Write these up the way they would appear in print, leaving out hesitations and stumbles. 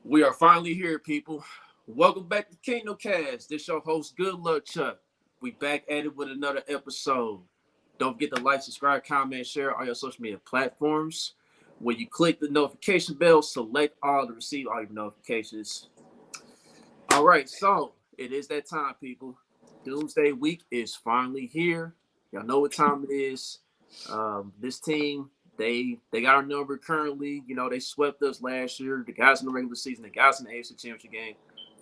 We are finally here, people. Welcome back to Kingdom Kast. This your host, Good Luck Chuck. We back at it with another episode. Don't forget to like, subscribe, comment, share all your social media platforms. When you click the notification bell, select all to receive all your notifications. All right, so it is that time, people. Doomsday week is finally here. Y'all know what time it is. This team, they got our number currently. You know, they swept us last year. The guys in the regular season, the guys in the AFC Championship Game.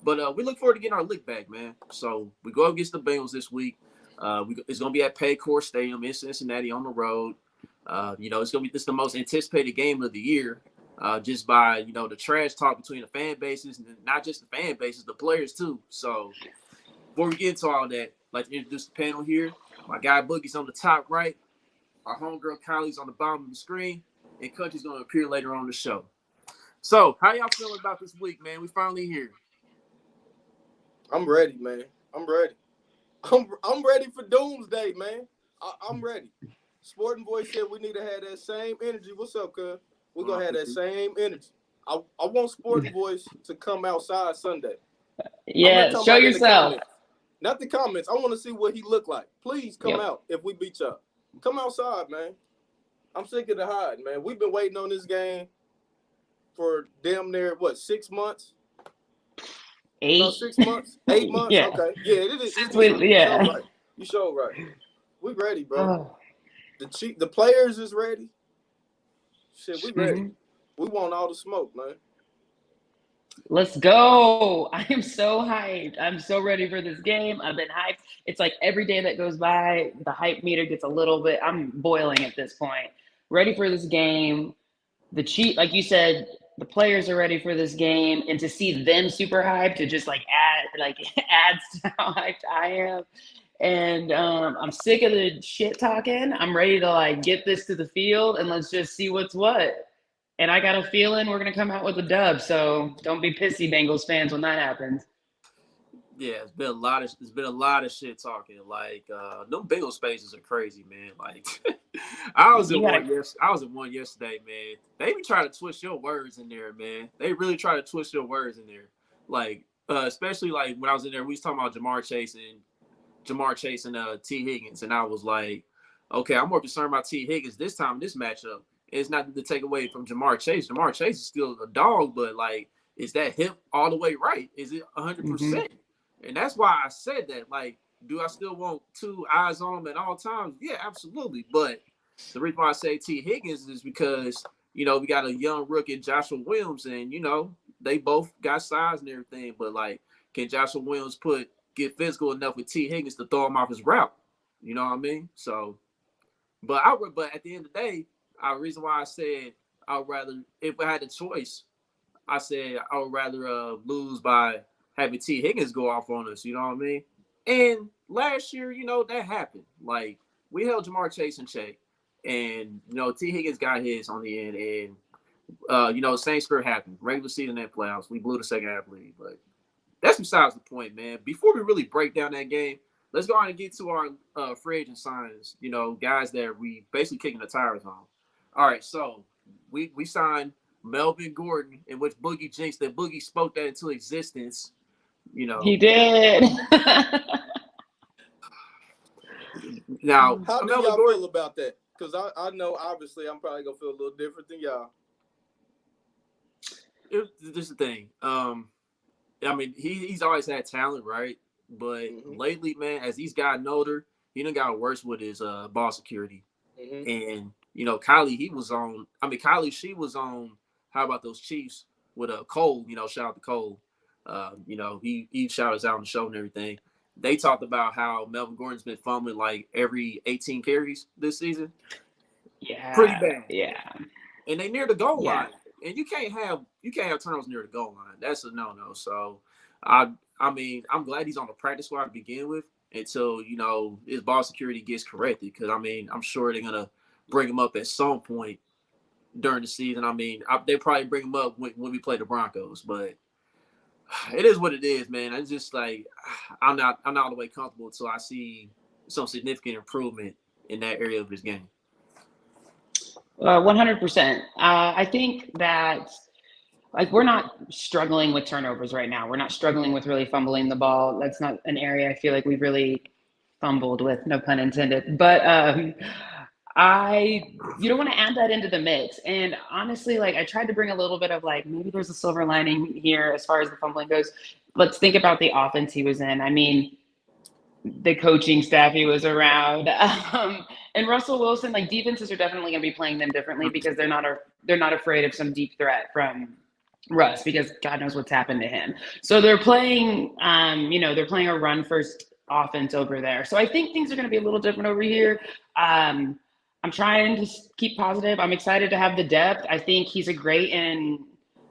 But we look forward to getting our lick back, man. So we go against the Bengals this week. It's going to be at Paycor Stadium in Cincinnati on the road. It's going to be the most anticipated game of the year, just by the trash talk between the fan bases, and not just the fan bases, the players too. So before we get into all that, I'd like to introduce the panel here. My guy Boogie's on the top right. Our homegirl Kylie's on the bottom of the screen, and Country's going to appear later on the show. So, how y'all feeling about this week, man? We finally here. I'm ready, man. I'm ready. I'm ready for Doomsday, man. I'm ready. Sporting Voice said we need to have that same energy. What's up, cuz? We're going to have that same energy. I want Sporting Voice to come outside Sunday. Yeah, show yourself. Not the comments. I want to see what he look like. Please come out if we beat y'all. Come outside, man. I'm sick of the hide, man. We've been waiting on this game for damn near, 6 months? 8. No, 6 months? 8 months? Yeah. Okay. Yeah, it is. You show right. We ready, bro. The players is ready. Shit, we ready. Mm-hmm. We want all the smoke, man. Let's go. I am so hyped. I'm so ready for this game. I've been hyped. It's like every day that goes by, the hype meter gets a little bit, I'm boiling at this point. Ready for this game. Like you said, the players are ready for this game, and to see them super hyped to just adds to how hyped I am. And I'm sick of the shit talking. I'm ready to get this to the field and let's just see what's what. And I got a feeling we're gonna come out with a dub. So don't be pissy, Bengals fans, when that happens. Yeah, it's been a lot of shit talking. Them Bengals spaces are crazy, man. I was in one yesterday, man. They be trying to twist your words in there, man. They really try to twist your words in there. Especially when I was in there, we was talking about Jamar Chase and T. Higgins, and I was like, okay, I'm more concerned about T. Higgins this time in this matchup. It's not to take away from Jamar Chase. Jamar Chase is still a dog, but is that hip all the way right? Is it 100%? And that's why I said that. Do I still want two eyes on him at all times? Yeah, absolutely. But the reason why I say T. Higgins is because, we got a young rookie, Joshua Williams, and, they both got size and everything. But, can Joshua Williams get physical enough with T. Higgins to throw him off his route? You know what I mean? So, but at the end of the day, the reason why I said I would rather, if I had the choice, I said I would rather lose by having T. Higgins go off on us. You know what I mean? And last year, that happened. We held Jamar Chase in check, and T. Higgins got his on the end, and same script happened. Regular season and playoffs, we blew the second half lead, but that's besides the point, man. Before we really break down that game, let's go on and get to our free agent signings. Guys that we basically kicking the tires on. All right, so we signed Melvin Gordon, in which Boogie jinxed that Boogie spoke that into existence. He did. Now, how do y'all feel about that? Because I know, obviously, I'm probably going to feel a little different than y'all. This is the thing. He's always had talent, right? But lately, man, as he's gotten older, he done got worse with his ball security. And Kylie, she was on How About Those Chiefs with Cole, shout out to Cole. He shouted us out on the show and everything. They talked about how Melvin Gordon's been fumbling every 18 carries this season. Yeah. Pretty bad. Yeah. And they near the goal line. And you can't have turnovers near the goal line. That's a no-no. So I'm glad he's on the practice squad to begin with until, his ball security gets corrected. Because, I'm sure they're going to bring him up at some point during the season. They probably bring him up when we play the Broncos. But it is what it is, man. It's just I'm not all the way comfortable until I see some significant improvement in that area of his game. 100%. I think that like we're not struggling with turnovers right now. We're not struggling with really fumbling the ball. That's not an area I feel like we've really fumbled with, no pun intended. But you don't want to add that into the mix. And honestly, like I tried to bring a little bit of like maybe there's a silver lining here as far as the fumbling goes. Let's think about the offense he was in. I mean, the coaching staff he was around, and Russell Wilson. Like defenses are definitely going to be playing them differently because they're not afraid of some deep threat from Russ because God knows what's happened to him. So they're playing, they're playing a run first offense over there. So I think things are going to be a little different over here. I'm trying to keep positive. I'm excited to have the depth. I think he's a great in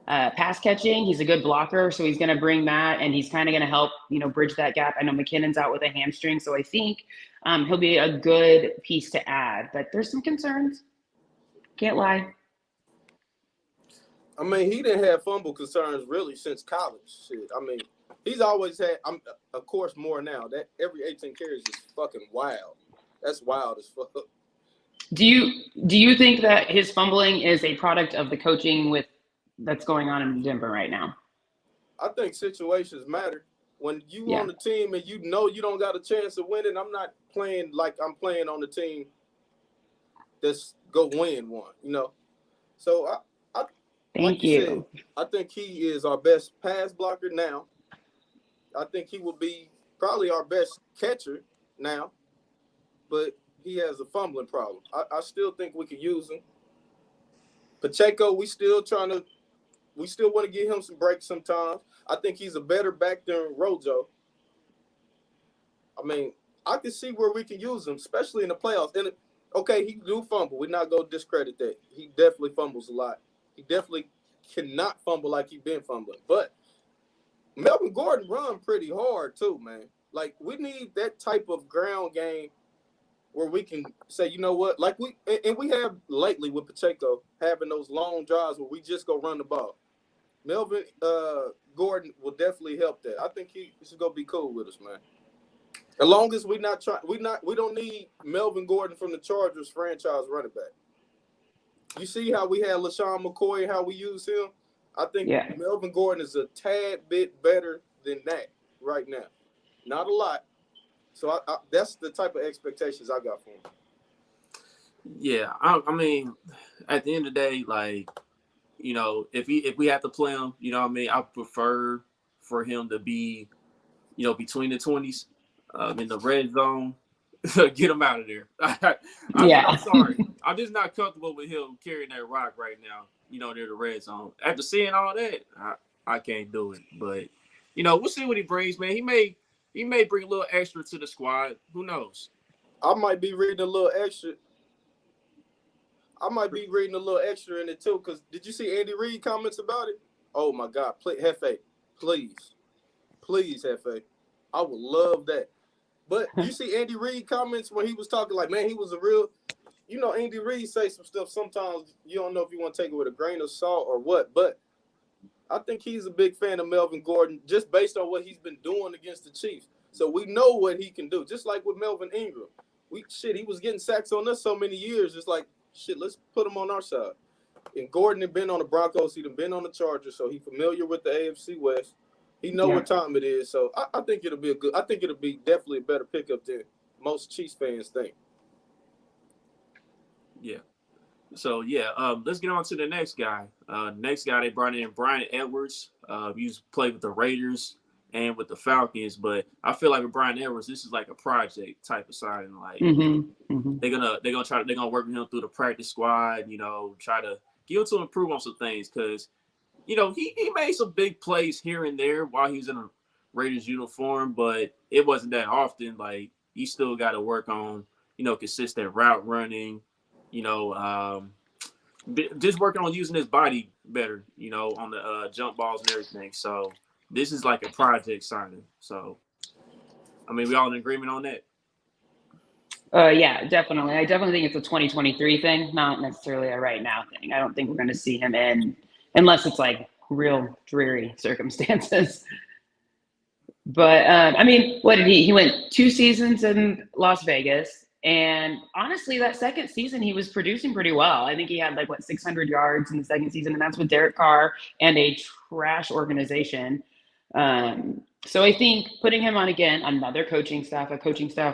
pass catching. He's a good blocker, so he's going to bring that, and he's kind of going to help, bridge that gap. I know McKinnon's out with a hamstring, so I think he'll be a good piece to add. But there's some concerns. Can't lie. I mean, he didn't have fumble concerns really since college. Shit. I mean, he's always had, of course, more now. That every 18 carries is fucking wild. That's wild as fuck. Do you think that his fumbling is a product of the coaching that's going on in Denver right now? I think situations matter. When you on the team and you don't got a chance of winning, I'm not playing like I'm playing on the team that's go win one, So Thank you. Said, I think he is our best pass blocker now. I think he will be probably our best catcher now, but he has a fumbling problem. I still think we could use him. Pacheco, we still want to give him some breaks sometimes. I think he's a better back than Rojo. I mean, I can see where we can use him, especially in the playoffs. And okay, he do fumble. We're not going to discredit that. He definitely fumbles a lot. He definitely cannot fumble like he's been fumbling. But Melvin Gordon run pretty hard too, man. Like, we need that type of ground game where we can say, you know what, like we have lately with Pacheco having those long drives where we just go run the ball. Melvin Gordon will definitely help that. I think he's gonna be cool with us, man. As long as we don't need Melvin Gordon from the Chargers franchise running back. You see how we had LaShawn McCoy, how we use him? I think Melvin Gordon is a tad bit better than that right now. Not a lot. So that's the type of expectations I got for him. Yeah, I mean, at the end of the day, like, if we have to play him, I prefer for him to be, between the 20s, in the red zone. Get him out of there. I'm sorry. I'm just not comfortable with him carrying that rock right now, near the red zone. After seeing all that, I can't do it. But, we'll see what he brings, man. He may bring a little extra to the squad. Who knows? I might be reading a little extra. In it too. Cause did you see Andy Reid comments about it? Oh my God, Hefe, please, Hefe, I would love that. But you see Andy Reid comments when he was talking like, man, he was a real. Andy Reid say some stuff. Sometimes you don't know if you want to take it with a grain of salt or what. But I think he's a big fan of Melvin Gordon just based on what he's been doing against the Chiefs. So we know what he can do. Just like with Melvin Ingram. He was getting sacks on us so many years. It's like, let's put him on our side. And Gordon had been on the Broncos. He'd been on the Chargers, so he's familiar with the AFC West. He know what time it is. So I think it'll be definitely a better pickup than most Chiefs fans think. Yeah. So, let's get on to the next guy. Next guy, they brought in Brian Edwards. He's played with the Raiders and with the Falcons, but I feel like with Brian Edwards, this is like a project type of signing. Like they're gonna work with him through the practice squad. Try to get him to improve on some things because he made some big plays here and there while he was in a Raiders uniform, but it wasn't that often. Like he still got to work on consistent route running. Just working on using his body better, on the jump balls and everything. So this is like a project signing. So, I mean, we all in agreement on that? Yeah, definitely. I definitely think it's a 2023 thing, not necessarily a right now thing. I don't think we're going to see him in unless it's like real dreary circumstances. But, I mean, what did he went 2 seasons in Las Vegas. And honestly, that second season, he was producing pretty well. I think he had 600 yards in the second season, and that's with Derek Carr and a trash organization. So I think putting him on again, another a coaching staff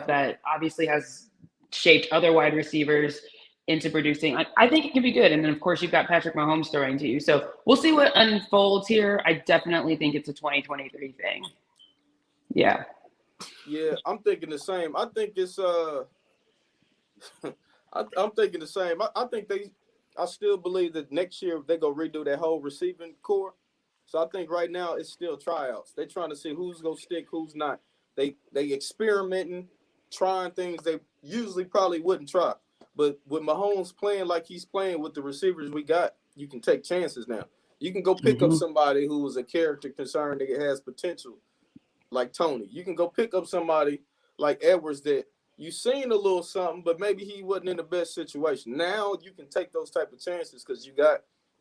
that obviously has shaped other wide receivers into producing. I think it can be good. And then, of course, you've got Patrick Mahomes throwing to you. So we'll see what unfolds here. I definitely think it's a 2023 thing. Yeah. Yeah, I'm thinking the same. I think it's I'm thinking the same. I still believe that next year they go redo that whole receiving core. So I think right now it's still tryouts. They're trying to see who's gonna stick, who's not. They experimenting, trying things they usually probably wouldn't try. But with Mahomes playing like he's playing with the receivers we got, you can take chances now. You can go pick up somebody who was a character concern that has potential, like Tony. You can go pick up somebody like Edwards that you seen a little something, but maybe he wasn't in the best situation. Now you can take those type of chances because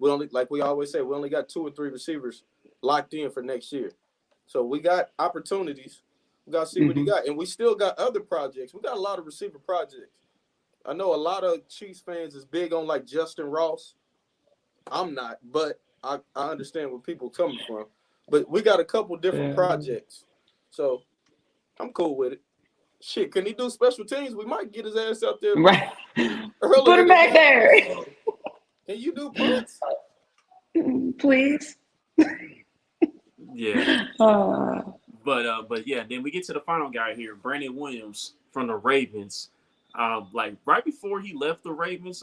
we always say, we only got 2 or 3 receivers locked in for next year. So we got opportunities. We got to see what he got. And we still got other projects. We got a lot of receiver projects. I know a lot of Chiefs fans is big on Justin Ross. I'm not, but I understand where people coming from. But we got a couple different projects. So I'm cool with it. Shit, can he do special teams? We might get his ass out there. Right. Put him back there. Can you do punts? Please. Yeah. But yeah, then we get to the final guy here, Brandon Williams from the Ravens. Right before he left the Ravens,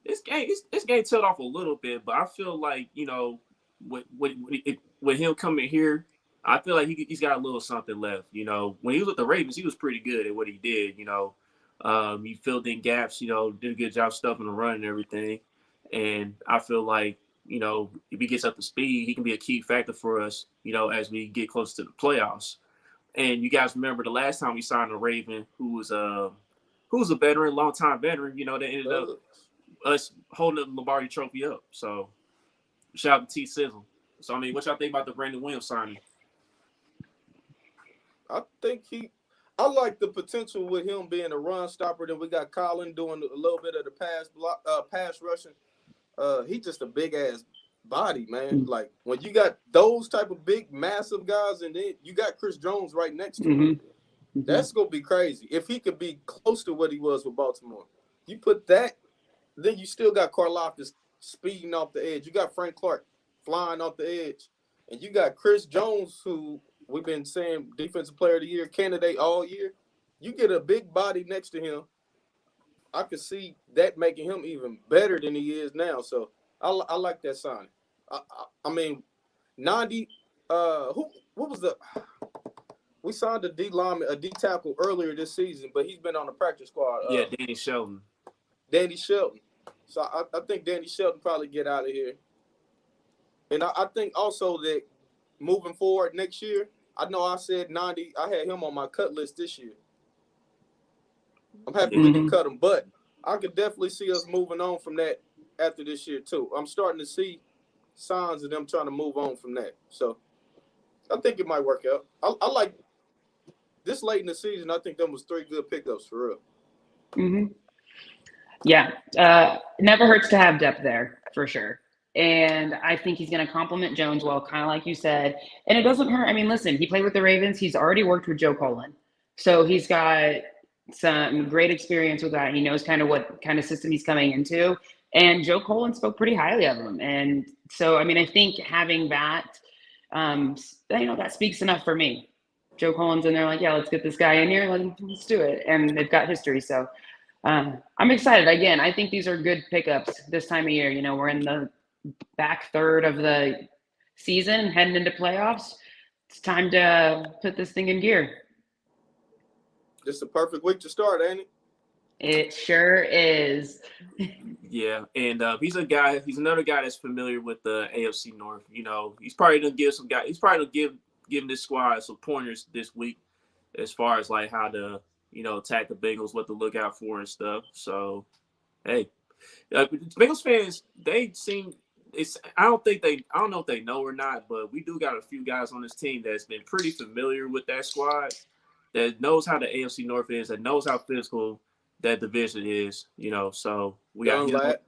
this game tailed off a little bit, but I feel like, with him coming here, I feel like he's got a little something left. When he was with the Ravens, he was pretty good at what he did. He filled in gaps. Did a good job stuffing the run and everything. And I feel like, if he gets up to speed, he can be a key factor for us. As we get close to the playoffs. And you guys remember the last time we signed a Raven who was a veteran, longtime veteran. That ended up us holding the Lombardi Trophy up. So shout out to T Sizzle. So what y'all think about the Brandon Williams signing? I like the potential with him being a run stopper. Then we got Colin doing a little bit of the pass rushing. He's just a big ass body, man. Like when you got those type of big, massive guys, and then you got Chris Jones right next to him, that's gonna be crazy. If he could be close to what he was with Baltimore, you put that, then you still got Karlaftis speeding off the edge. You got Frank Clark flying off the edge, and you got Chris Jones, who we've been saying Defensive Player of the Year candidate all year. You get a big body next to him, I could see that making him even better than he is now. So I like that sign. I mean, 90. We signed a D lineman, a D tackle earlier this season, but he's been on the practice squad. Danny Shelton. So I think Danny Shelton probably get out of here. And I think also that moving forward next year, I know I said 90. I had him on my cut list this year. I'm happy we didn't cut him, but I could definitely see us moving on from that after this year too. I'm starting to see signs of them trying to move on from that. So I think it might work out. I like this late in the season. I think them was 3 good pickups for real. Yeah, never hurts to have depth there for sure. And I think he's going to complement Jones well, kind of like you said. And it doesn't hurt. I mean, listen, he played with the Ravens. He's already worked with Joe Cullen. So he's got some great experience with that. He knows kind of what kind of system he's coming into. And Joe Cullen spoke pretty highly of him. And so, I mean, I think having that, that speaks enough for me. Joe Cullen's in there like, yeah, let's get this guy in here. Let's do it. And they've got history. So I'm excited. Again, I think these are good pickups this time of year. We're in the back third of the season, heading into playoffs. It's time to put this thing in gear. This is a perfect week to start, ain't it? It sure is. Yeah, and he's another guy that's familiar with the AFC North. He's probably gonna give this squad some pointers this week as far as like how to attack the Bengals, what to look out for and stuff. So, hey, Bengals fans, they seem. I don't know if they know or not, but we do got a few guys on this team that's been pretty familiar with that squad, that knows how the AFC North is, that knows how physical that division is. So we got him, Dunlap.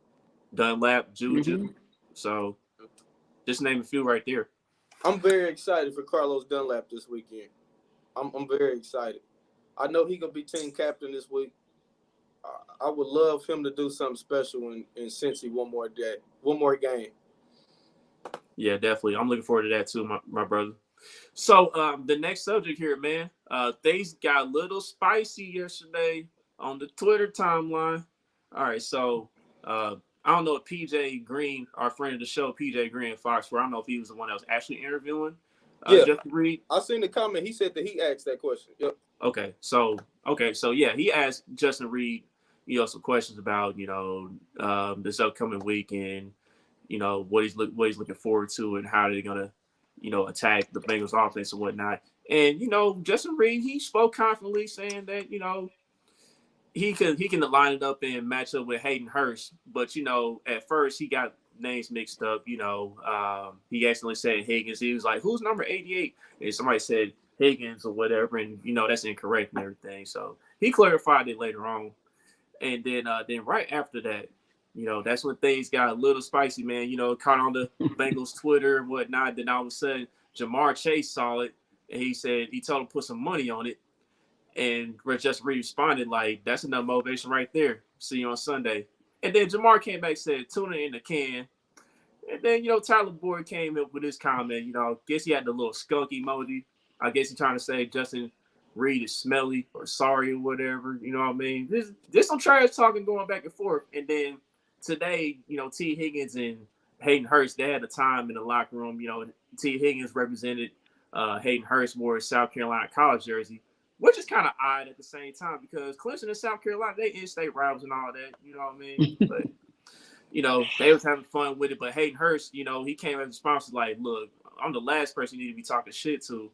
Dunlap, Juju. Mm-hmm. So just name a few right there. I'm very excited for Carlos Dunlap this weekend. I'm very excited. I know he gonna be team captain this week. I would love him to do something special in Cincy one more game. Yeah, definitely. I'm looking forward to that too, my brother. So the next subject here, man. Things got a little spicy yesterday on the Twitter timeline. All right, so I don't know if PJ Green, our friend of the show, PJ Green at Fox, where I don't know if he was the one that was actually interviewing Yeah, Justin Reed. I seen the comment. He said that he asked that question. Yep. So yeah, he asked Justin Reed, some questions about this upcoming week and what he's looking forward to and how they're gonna attack the Bengals offense and whatnot. And Justin Reed, he spoke confidently, saying that he can line it up and match up with Hayden Hurst, but at first he got names mixed up. He accidentally said Higgins. He was like, "Who's number 88?" And somebody said Higgins or whatever, and that's incorrect and everything. So he clarified it later on, and then right after that, that's when things got a little spicy, man. Caught on the Bengals Twitter and whatnot. Then all of a sudden, Jamar Chase saw it, and he told him to put some money on it. And Justin Reed responded like, "That's enough motivation right there. See you on Sunday." And then Jamar came back and said, "Tuna in the can." And then, Tyler Boyd came up with his comment. I guess he had the little skunk emoji. I guess he's trying to say Justin Reed is smelly or sorry or whatever. You know what I mean? There's some trash talking going back and forth. And then today, T. Higgins and Hayden Hurst, they had a time in the locker room. T. Higgins represented Hayden Hurst wore his South Carolina college jersey, which is kind of odd at the same time because Clemson and South Carolina, they in-state rivals and all that. You know what I mean? But they was having fun with it. But Hayden Hurst, he came as a sponsor like, "Look, I'm the last person you need to be talking shit to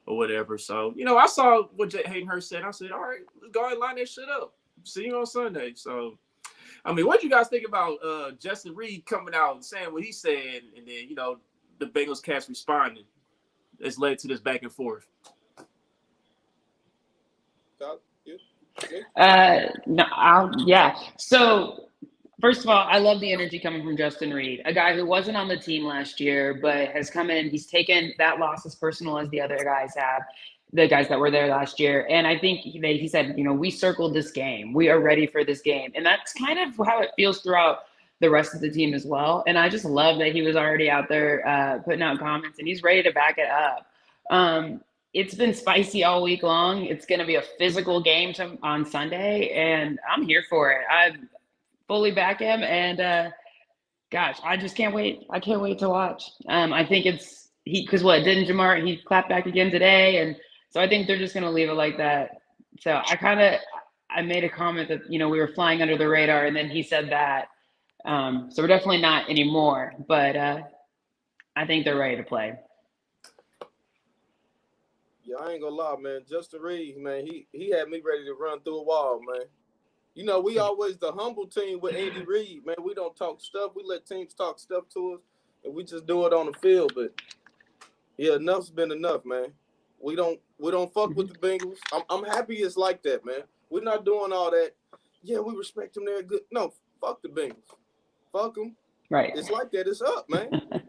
or whatever." So, I saw what Hayden Hurst said. I said, "All right, let's go ahead and line that shit up. See you on Sunday." So, I mean, what do you guys think about Justin Reed coming out and saying what he said and then, the Bengals cast responding? It's led to this back and forth. Yeah. So first of all, I love the energy coming from Justin Reed, a guy who wasn't on the team last year, but has come in. He's taken that loss as personal as the other guys have, the guys that were there last year. And I think he said, we circled this game. We are ready for this game. And that's kind of how it feels throughout the rest of the team as well. And I just love that he was already out there putting out comments and he's ready to back it up. It's been spicy all week long. It's going to be a physical game on Sunday, and I'm here for it. I fully back him, and gosh, I just can't wait. I can't wait to watch. I think it's because didn't Jamar, he clapped back again today, and so I think they're just going to leave it like that. So I made a comment that, we were flying under the radar, and then he said that. So we're definitely not anymore, but I think they're ready to play. Yeah, I ain't gonna lie, man. Justin Reed, man, he had me ready to run through a wall, man. We always the humble team with Andy Reid, man. We don't talk stuff. We let teams talk stuff to us, and we just do it on the field. But yeah, enough's been enough, man. We don't fuck with the Bengals. I'm happy it's like that, man. We're not doing all that. Yeah, we respect them. They're good. No, fuck the Bengals. Fuck them. Right. It's like that. It's up, man.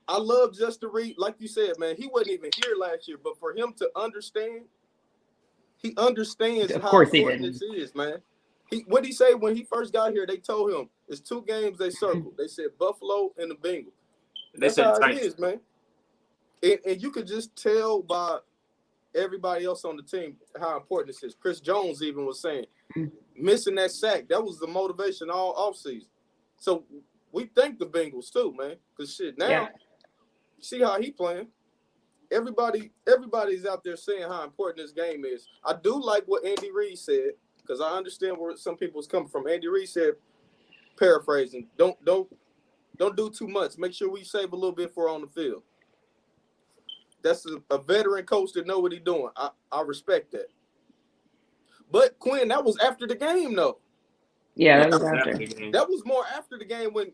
I love Justin Reed. Like you said, man, he wasn't even here last year, but for him to understand, he understands how important this is, man. What did he say when he first got here? They told him it's 2 games they circled. They said Buffalo and the Bengals. That's how it is, man. And you could just tell by everybody else on the team how important this is. Chris Jones even was saying, missing that sack, that was the motivation all offseason. So we thank the Bengals too, man. Because now you see how he playing. Everybody's out there saying how important this game is. I do like what Andy Reid said, because I understand where some people's coming from. Andy Reid said, paraphrasing, don't do too much. Make sure we save a little bit for on the field. That's a veteran coach that know what he's doing. I respect that. But Quinn, that was after the game, though. Yeah, that was after. That was more after the game when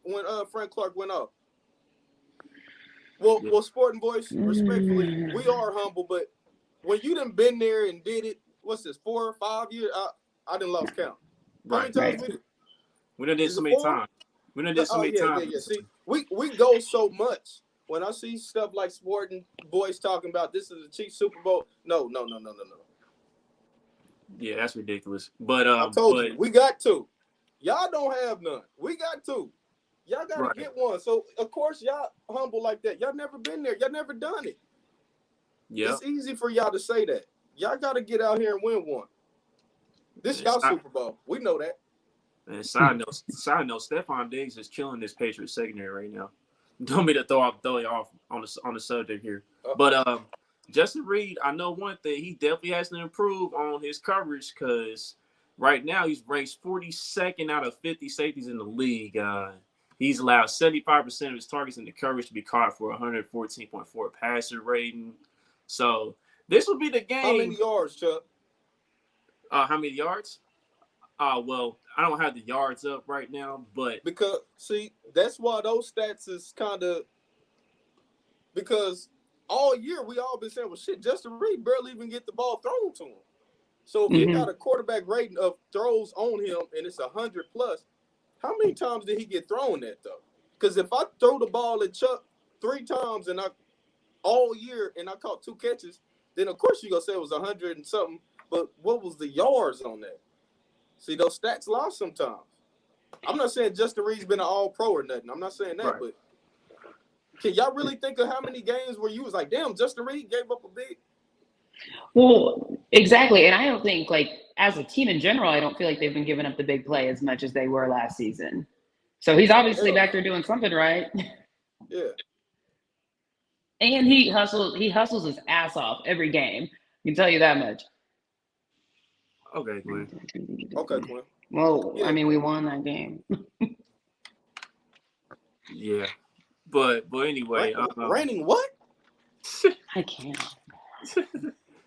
Frank Clark went off. Well, Sporting Voice, respectfully, we are humble, but when you done been there and did it, what's this, 4 or 5 years? I done lost count. How many times we done did is so it many 4? times. We done did so many times. Yeah. See, we go so much. When I see stuff like Sporting Boys talking about this is a Chiefs Super Bowl, no. Yeah, that's ridiculous. But I told you, we got two. Y'all don't have none. We got two. Y'all got to get one. So, of course, y'all humble like that. Y'all never been there. Y'all never done it. Yeah. It's easy for y'all to say that. Y'all got to get out here and win one. This y'all Super Bowl. We know that. And side note, Stephon Diggs is killing this Patriots secondary right now. Don't mean to throw you off on the subject here. But Justin Reed, I know one thing. He definitely has to improve on his coverage because right now he's ranked 42nd out of 50 safeties in the league. He's allowed 75% of his targets in the coverage to be caught for 114.4 passer rating. So this will be the game. How many yards, Chuck? How many yards? Well, I don't have the yards up right now, but because see, that's why those stats is kind of because all year we all been saying, well, shit, Justin Reed barely even get the ball thrown to him. So if he got a quarterback rating of throws on him and it's 100 plus, how many times did he get thrown at though? Because if I throw the ball at Chuck 3 times and I all year and I caught 2 catches, then of course you're gonna say it was 100 and something. But what was the yards on that? See, those stats lost sometimes. I'm not saying Justin Reed's been an all-pro or nothing. I'm not saying that, but can y'all really think of how many games where you was like, damn, Justin Reed gave up a big? Well, exactly. And I don't think, like, as a team in general, I don't feel like they've been giving up the big play as much as they were last season. So he's obviously back there doing something right. Yeah. And he hustles his ass off every game. I can tell you that much. Okay, Glenn. Well, yeah. I mean, we won that game. Yeah. But anyway. Raining what? I can't.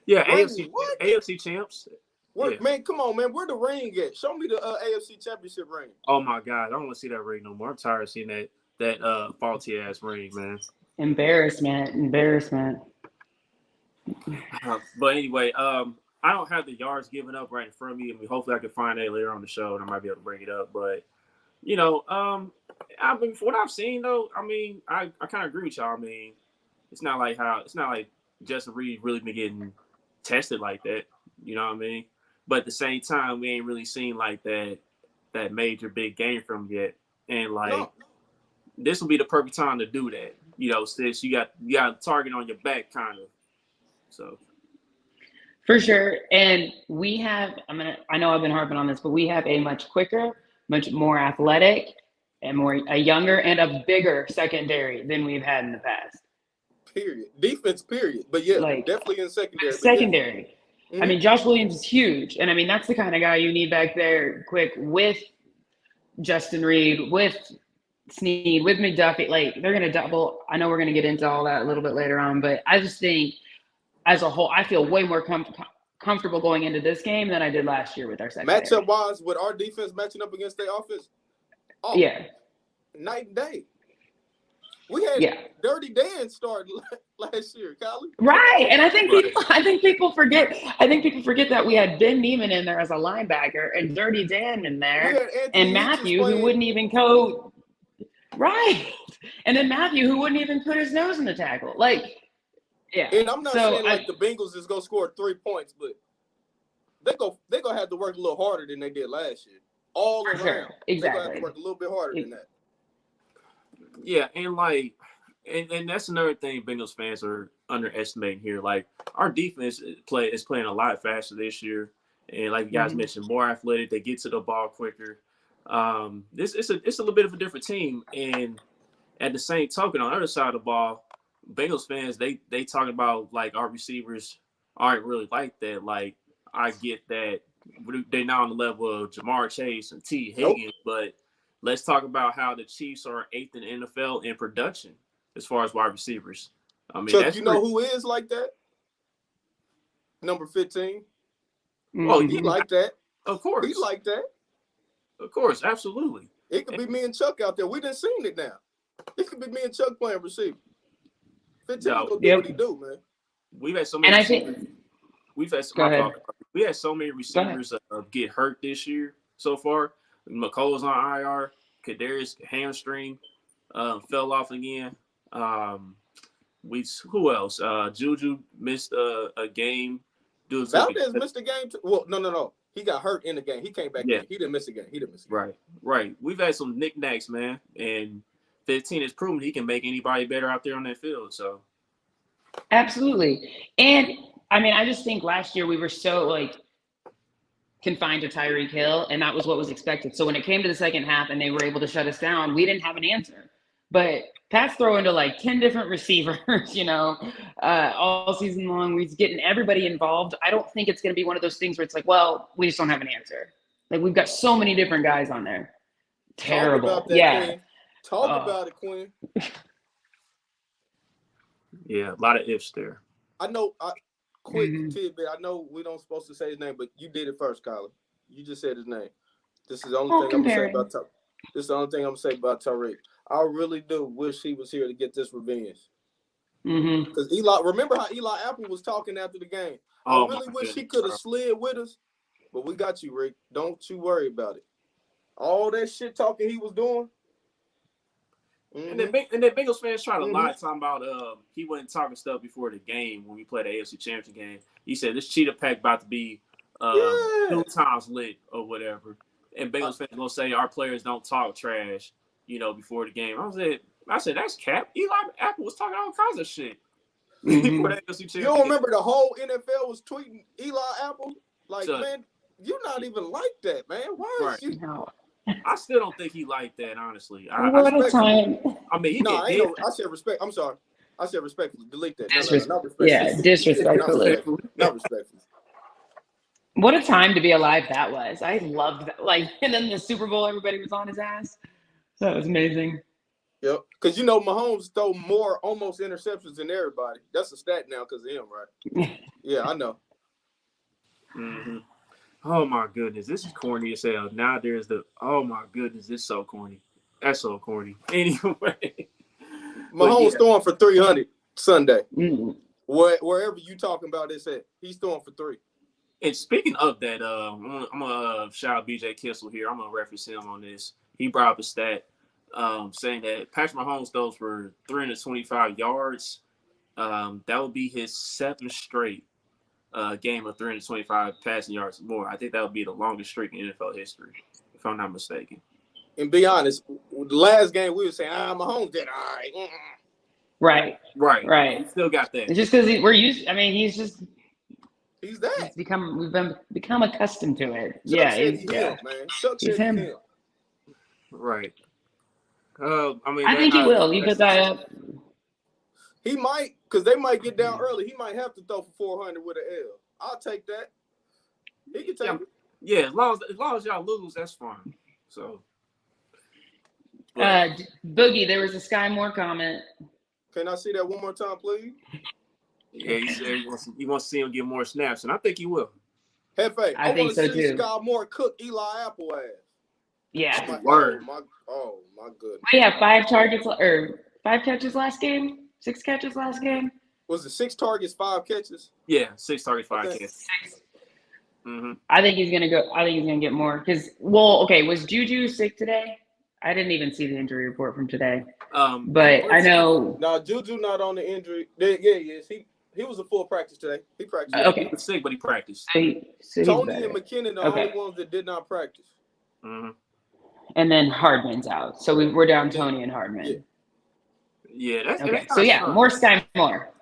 Yeah, AFC champs. Man, come on, man. Where the ring at? Show me the AFC Championship ring. Oh, my God. I don't want to see that ring no more. I'm tired of seeing that faulty-ass ring, man. Embarrassment. But anyway, I don't have the yards given up right in front of me. I mean, hopefully I can find that later on the show and I might be able to bring it up. But, you know, I mean, from what I've seen, though, I mean, I kind of agree with y'all. I mean, it's not like Justin Reed really been getting tested like that. You know what I mean? But at the same time, we ain't really seen like that major big game from him yet. And this will be the perfect time to do that. You know, since you got a target on your back, kind of. So. For sure. And we have, I know I've been harping on this, but we have a much quicker, much more athletic, and a younger and a bigger secondary than we've had in the past. Period. Defense, period. But yeah, definitely in secondary. Secondary. Yeah. I mean, Josh Williams is huge. And I mean, that's the kind of guy you need back there quick with Justin Reed, with Snead, with McDuffie. Like, they're going to double. I know we're going to get into all that a little bit later on, but I just think, as a whole, I feel way more comfortable going into this game than I did last year with our secondary. Matchup-wise, with our defense matching up against their offense, night and day. We had Dirty Dan start last year, Colin. Right, and I think people forget that we had Ben Neiman in there as a linebacker and Dirty Dan in there, and Matthew who wouldn't even go right, and then Matthew who wouldn't even put his nose in the tackle, like. Yeah. And I'm not saying like the Bengals is gonna score 3 points, but they're gonna have to work a little harder than they did last year. All around. Sure. Exactly. They're gonna have to work a little bit harder than that. Yeah, and that's another thing Bengals fans are underestimating here. Like, our defense is playing a lot faster this year. And like you guys mentioned, more athletic, they get to the ball quicker. It's a little bit of a different team. And at the same token, on the other side of the ball, Bengals fans, they talking about like our receivers aren't really like that. Like, I get that they're not on the level of Jamar Chase and T. Higgins, but let's talk about how the Chiefs are 8th in the NFL in production as far as wide receivers. I mean, Chuck, know who is like that? Number 15. Oh, he like that. Of course, he like that. Of course, absolutely. It could be me and Chuck out there. We done seen it now. It could be me and Chuck playing receiver. 15 gonna do what he do, man. We've had so many. We had so many receivers get hurt this year. so far. McColl's on IR. Kadarius hamstring fell off again. Who else? Juju missed a game. Valdez missed a game. Well, no. He got hurt in the game. He came back in. He didn't miss a game. Right. We've had some knickknacks, man. And 15 has proven he can make anybody better out there on that field. So, absolutely. And I mean, I just think last year we were so like confined to Tyreek Hill, and that was what was expected. So when it came to the second half and they were able to shut us down, we didn't have an answer. But Pat's throwing to like 10 different receivers, all season long. He's getting everybody involved. I don't think it's going to be one of those things where it's like, well, we just don't have an answer. Like, we've got so many different guys on there. Terrible. Talk about that, yeah. Quinn. Talk about it, Quinn. Yeah, a lot of ifs there. I know. Quick tidbit. I know we don't supposed to say his name, but you did it first, Kyler. You just said his name. This is the only thing I'm gonna say about Tyreek. This is the only thing I'm gonna say about Tyreek. I really do wish he was here to get this revenge. Because Eli, remember how Eli Apple was talking after the game? I really wish he could have slid with us, but we got you, Rick. Don't you worry about it. All that shit talking he was doing. And then Bengals fans try to lie, talking about he wasn't talking stuff before the game when we played the AFC Championship game. He said this cheetah pack about to be 2 times lit or whatever. And Bengals fans gonna say our players don't talk trash, before the game. I said that's cap. Eli Apple was talking all kinds of shit before the AFC Championship. You don't remember the whole NFL was tweeting Eli Apple? Like, man, you're not even like that, man. Why is you? No. I still don't think he liked that, honestly. What a time. I mean, I said respect. I'm sorry. I said respectfully. Delete that. No, not respectfully. Yeah, disrespectfully. Not respectfully. What a time to be alive that was. I loved that. Like, and then the Super Bowl, everybody was on his ass. So that was amazing. Yep. Because, Mahomes throw more almost interceptions than everybody. That's a stat now because of him, right? Yeah, I know. Oh, my goodness. This is corny as hell. Now there's oh, my goodness. This is so corny. That's so corny. Anyway. Mahomes throwing for 300 Sunday. Wherever you talking about this at, he's throwing for 3. And speaking of that, I'm going to shout out BJ Kissel here. I'm going to reference him on this. He brought up a stat saying that Patrick Mahomes throws for 325 yards. That would be his 7th straight game of 325 passing yards or more. I think that would be the longest streak in NFL history, if I'm not mistaken. And be honest, the last game we were saying, Mahomes did all right. Right. He still got that. It's just because he's just. He's that. We've become accustomed to it. He's him, man. He's him. Right. I think he will. You put that up. He might, because they might get down early. He might have to throw for 400 with an L. I'll take that. He can take it. Yeah, as long as y'all lose, that's fine. So. Boogie, there was a Sky Moore comment. Can I see that one more time, please? Yeah, he said he wants to see him get more snaps, and I think he will. Hefe, I think want to so see too. Sky Moore cook Eli Apple ass. Yeah. Word. Oh my goodness. We have 5 catches last game. 6 catches last game. Was it 6 targets, 5 catches? Yeah, 6 targets, 5 catches. 6. I think he's gonna go. I think he's gonna get more because. Was Juju sick today? I didn't even see the injury report from today. But I know. No, Juju not on the injury. Yeah, he is. He was a full practice today. He practiced. He was sick, but he practiced. So Tony and McKinnon are the only ones that did not practice. And then Hardman's out, so we're down Tony and Hardman. Yeah, that's okay. So more Sky Moore.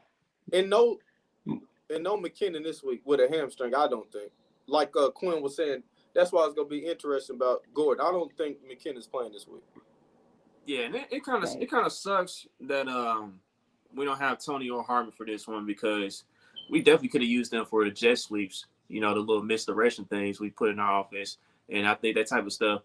And no McKinnon this week with a hamstring. I don't think. Like Quinn was saying, that's why it's gonna be interesting about Gordon. I don't think McKinnon's playing this week. Yeah, and it kind of sucks that we don't have Tony or Hardman for this one because we definitely could have used them for the jet sweeps. The little misdirection things we put in our offense, and I think that type of stuff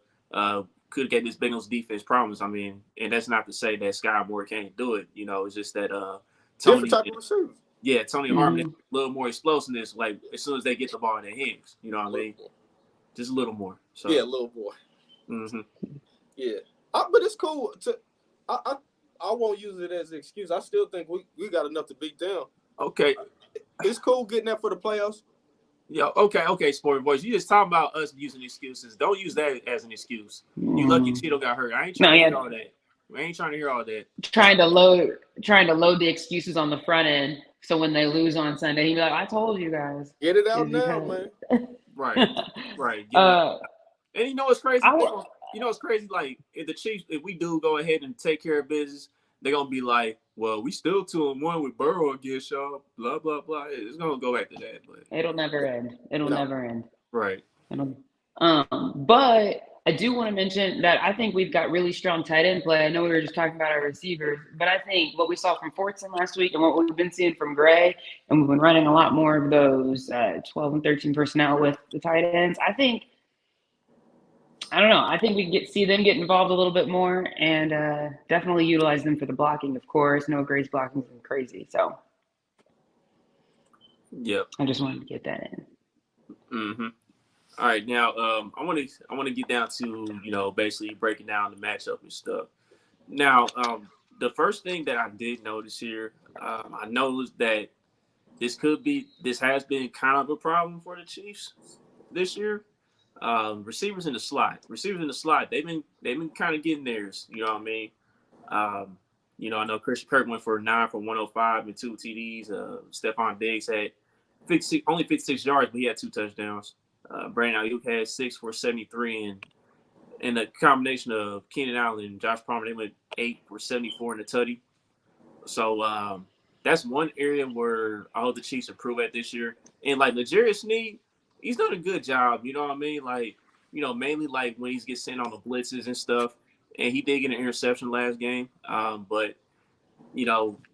could get this Bengals defense problems. I mean, and that's not to say that Sky Moore can't do it. It's just that Tony. Different type of receiver. Yeah, Tony Hardman a little more explosiveness. Like as soon as they get the ball in their hands, you know what I mean? Just a little more. So yeah, a little more. Yeah, but it's cool. I won't use it as an excuse. I still think we got enough to beat them. Okay, it's cool getting that for the playoffs. Yeah, okay, Sport Boys. You just talking about us using excuses. Don't use that as an excuse. You lucky Cheeto got hurt. I ain't trying to hear all that. I ain't trying to hear all that. Trying to load the excuses on the front end, so when they lose on Sunday, he'd be like, "I told you guys." Get it out now, man. Right. And you know what's crazy? You know what's crazy? Like if the Chiefs, if we do go ahead and take care of business, they're gonna be like, "Well, we still 2-1 with Burrow against y'all." Blah blah blah. It's gonna go back to that, but it'll never end. It'll never end. Right. But I do want to mention that I think we've got really strong tight end play. I know we were just talking about our receivers, but I think what we saw from Fortson last week and what we've been seeing from Gray, and we've been running a lot more of those 12 and 13 personnel with the tight ends. I don't know. I think we see them get involved a little bit more and definitely utilize them for the blocking, of course. No, Gray's blocking is crazy. So, yep. I just wanted to get that in. Mm-hmm. All right, now I want to get down to basically breaking down the matchup and stuff. Now, the first thing that I did notice here, I noticed that this has been kind of a problem for the Chiefs this year. Receivers in the slot, they've been kind of getting theirs. You know what I mean? I know Christian Kirk went for 9 for 105 and 2 TDs. Stephon Diggs had only 56 yards, but he had 2 touchdowns. Brandon Ayuk had 6 for 73, and the combination of Keenan Allen and Josh Palmer, they went 8 for 74 in the tutty. So that's one area where I hope the Chiefs improve at this year. And like L'Jarius Sneed, he's done a good job. You know what I mean? Like, mainly like when he gets sent on the blitzes and stuff. And he did get an interception last game. But the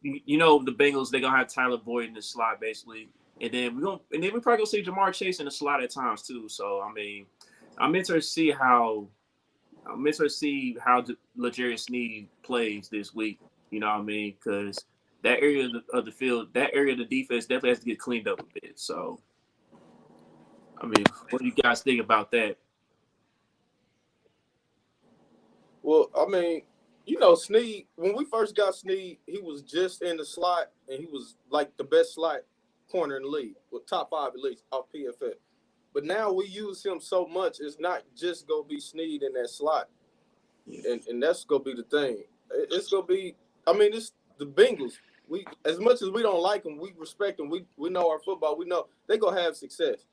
Bengals, they're gonna have Tyler Boyd in the slot basically. And then we're probably gonna see Jamar Chase in the slot at times too. So I mean, I'm interested to see how L'Jarius Sneed plays this week. You know what I mean? Because that area of the field, that area of the defense definitely has to get cleaned up a bit. So, I mean, what do you guys think about that? Well, I mean, Sneed, when we first got Sneed, he was just in the slot, and he was like the best slot corner in the league, with top 5 at least off PFF. But now we use him so much, it's not just going to be Sneed in that slot. And that's going to be the thing. It's going to be, it's the Bengals. As much as we don't like them, we respect them. We know our football. We know they're going to have success.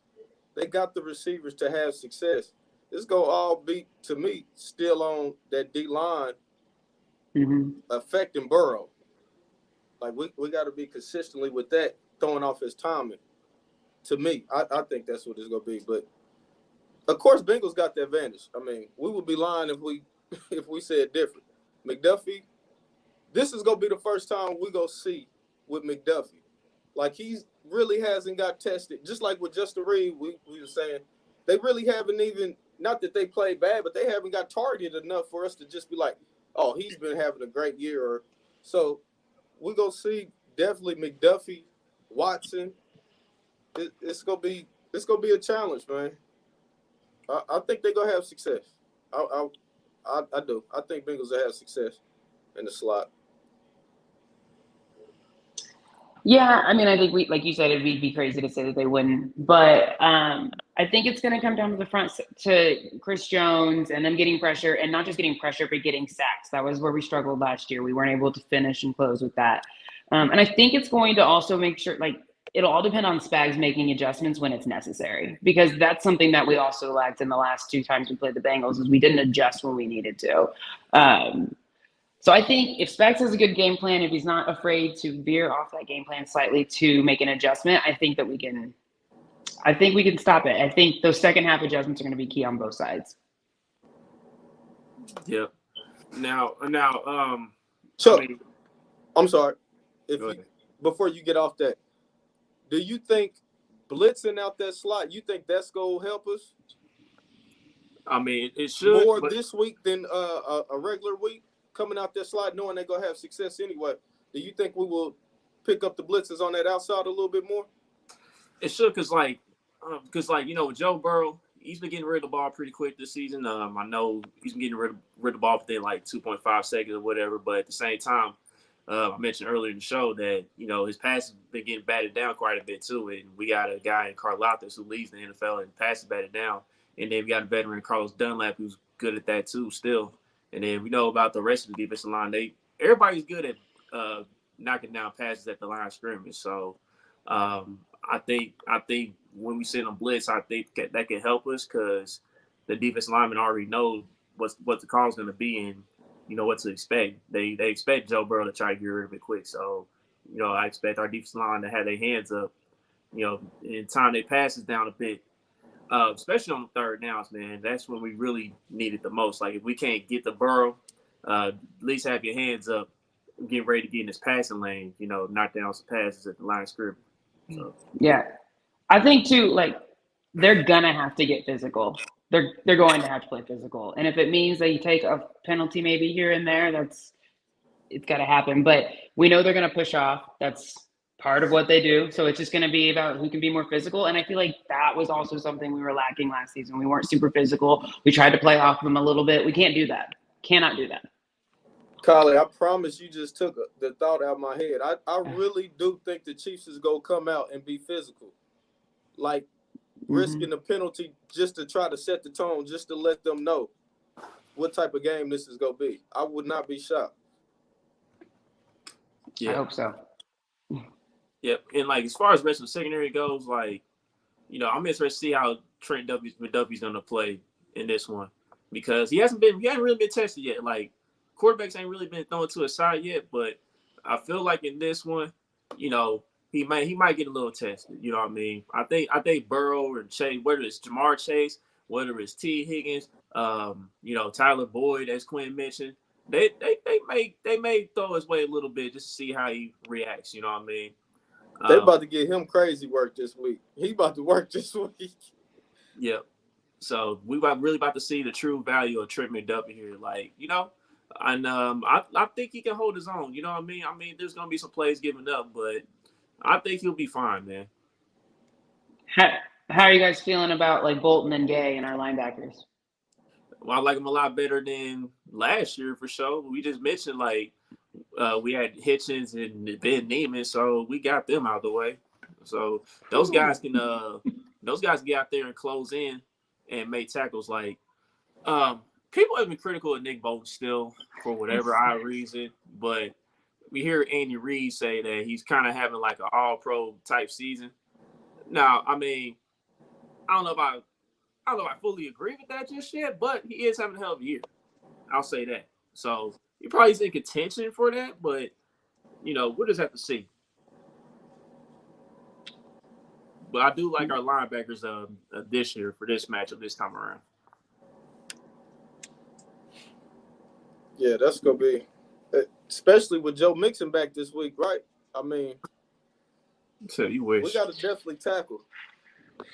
They got the receivers to have success. It's going to all be, to me, still on that D-line affecting Burrow. Like, we got to be consistently with that, throwing off his timing. To me, I think that's what it's going to be. But, of course, Bengals got the advantage. I mean, we would be lying if we said different. McDuffie, this is going to be the first time we go see with McDuffie. Like, he's really hasn't got tested. Just like with Justin Reed, we were saying, they really haven't even, not that they played bad, but they haven't got targeted enough for us to just be like, oh, he's been having a great year. So we're going to see definitely McDuffie, Watson. It's gonna be a challenge, man. I think they're gonna have success. I do. I think Bengals will have success in the slot. Yeah, I mean, I think like you said, it'd be crazy to say that they wouldn't. But I think it's going to come down to the front to Chris Jones and them getting pressure, and not just getting pressure, but getting sacks. That was where we struggled last year. We weren't able to finish and close with that. And I think it's going to also make sure, like, it'll all depend on Spags making adjustments when it's necessary, because that's something that we also lacked in the last 2 times we played the Bengals, is we didn't adjust when we needed to. So I think if Spags has a good game plan, if he's not afraid to veer off that game plan slightly to make an adjustment, I think we can stop it. I think those second half adjustments are going to be key on both sides. Yep. Now, Chuck, I'm sorry. Before you get off that, do you think blitzing out that slot, you think that's going to help us? I mean, it should. More this week than a regular week, coming out that slot, knowing they're going to have success anyway. Do you think we will pick up the blitzes on that outside a little bit more? It should, because with Joe Burrow, he's been getting rid of the ball pretty quick this season. I know he's been getting rid of the ball within like 2.5 seconds or whatever, but at the same time, I mentioned earlier in the show that, his passes been getting batted down quite a bit too. And we got a guy in Karlaftis who leads the NFL and passes batted down. And then we got a veteran, Carlos Dunlap, who's good at that too still. And then we know about the rest of the defensive line. Everybody's good at knocking down passes at the line of scrimmage. So I think when we send them blitz, I think that can help us because the defensive linemen already know what the call is going to be and what to expect. They expect Joe Burrow to try to get rid of it quick. So I expect our defensive line to have their hands up. In time they passes down a bit, especially on the third downs, man. That's when we really need it the most. Like if we can't get the Burrow, at least have your hands up, get ready to get in this passing lane. Knock down some passes at the line of scrimmage. So. Yeah, I think too. Like they're gonna have to get physical. They're going to have to play physical, and if it means that you take a penalty maybe here and there, it's got to happen. But we know they're gonna push off. That's part of what they do. So it's just gonna be about who can be more physical. And I feel like that was also something we were lacking last season. We weren't super physical. We tried to play off them a little bit. We can't do that. Cannot do that. Collie, I promise you just took the thought out of my head. I really do think the Chiefs is going to come out and be physical. Like, risking the penalty just to try to set the tone, just to let them know what type of game this is going to be. I would not be shocked. Yeah. I hope so. Yep. And, like, as far as the rest of the secondary goes, like, I'm interested to see how Trent McDuffie's going to play in this one because he hasn't really been tested yet. Like, quarterbacks ain't really been thrown to his side yet, but I feel like in this one, he might get a little tested. You know what I mean? I think Burrow and Chase, whether it's Jamar Chase, whether it's T. Higgins, Tyler Boyd, as Quinn mentioned, they may throw his way a little bit just to see how he reacts. You know what I mean? They about to get him crazy work this week. He about to work this week. Yep. So we really about to see the true value of Trent McDuffie here. Like, and I think he can hold his own. You know what I mean? I mean, there's going to be some plays given up, but I think he'll be fine, man. How are you guys feeling about, like, Bolton and Gay and our linebackers? Well, I like them a lot better than last year for sure. We just mentioned, like, we had Hitchens and Ben Neiman, so we got them out of the way. So those guys can get out there and close in and make tackles. Like, people have been critical of Nick Bolton still for whatever odd reason, but we hear Andy Reid say that he's kind of having like an all-pro type season. Now, I mean, I don't know if I fully agree with that just yet, but he is having a hell of a year. I'll say that. So he probably is in contention for that, but we'll just have to see. But I do like our linebackers this year for this matchup this time around. Yeah, that's going to be, especially with Joe Mixon back this week, right? I mean, so you wish. We got to definitely tackle.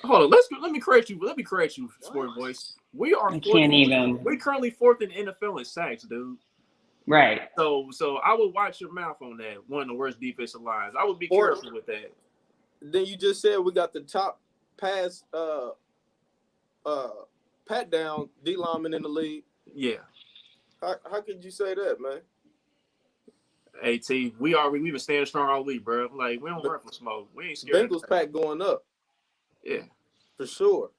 Hold on, let me correct you. Let me correct you, Sport Voice. We are we're currently fourth in the NFL in sacks, dude. Right. So I would watch your mouth on that. One of the worst defensive lines. I would be careful with that. Then you just said we got the top pass pat down D lineman in the league. Yeah. How could you say that, man? Hey T, we've been standing strong all week, bro. Like we don't run from smoke. We ain't scared. Bengals pack going up. Yeah. For sure.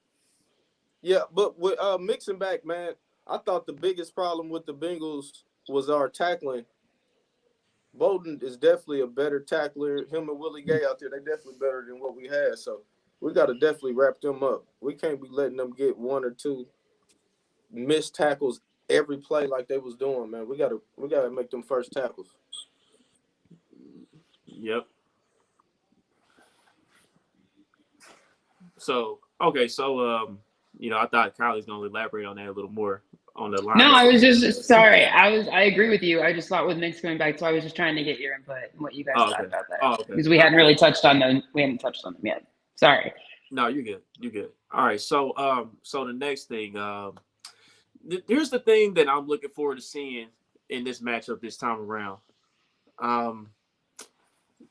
Yeah, but with Mixon back, man, I thought the biggest problem with the Bengals was our tackling. Bolden is definitely a better tackler. Him and Willie Gay out there, they're definitely better than what we had. So we got to definitely wrap them up. We can't be letting them get one or two missed tackles every play like they was doing, man. We gotta make them first tackles. Yep. So I thought Kylie's gonna elaborate on that a little more on the line. No, I was just sorry. I agree with you. I just thought with Nick's coming back, so I was just trying to get your input and what you guys thought about that. Because we hadn't really touched on them. We hadn't touched on them yet. Sorry. No, you're good. You're good. All right. So the next thing, here's the thing that I'm looking forward to seeing in this matchup this time around.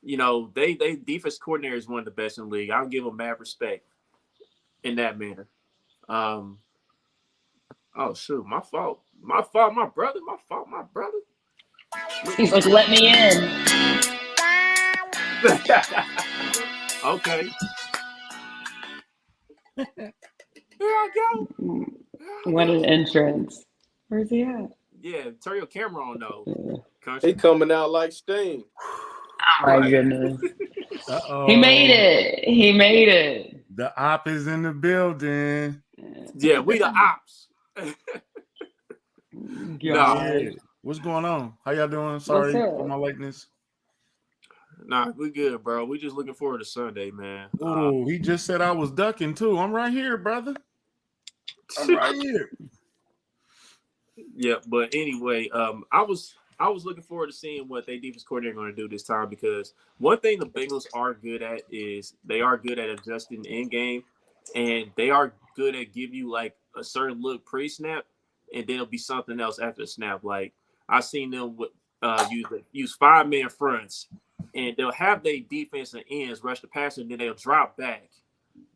They defense coordinator is one of the best in the league. I'll give them mad respect in that manner. Oh shoot, my fault, my brother. He's like, let me in. Okay. Here I go. What an entrance. Where's he at? Yeah, turn your camera on though. He coming out like steam. Oh my goodness. Uh-oh. He made it. He made it. The op is in the building. Yeah, we the ops. God. Yeah. What's going on? How y'all doing? Sorry for my lateness. Nah, we good, bro. We just looking forward to Sunday, man. Oh, he just said I was ducking too. I'm right here, brother. I'm right here. Yeah, but anyway, I was looking forward to seeing what their defense coordinator going to do this time, because one thing the Bengals are good at is they are good at adjusting in game, and they are good at give you like a certain look pre-snap, and then it'll be something else after the snap. Like I seen them use 5-man fronts, and they'll have their defense and ends rush the passer, and then they'll drop back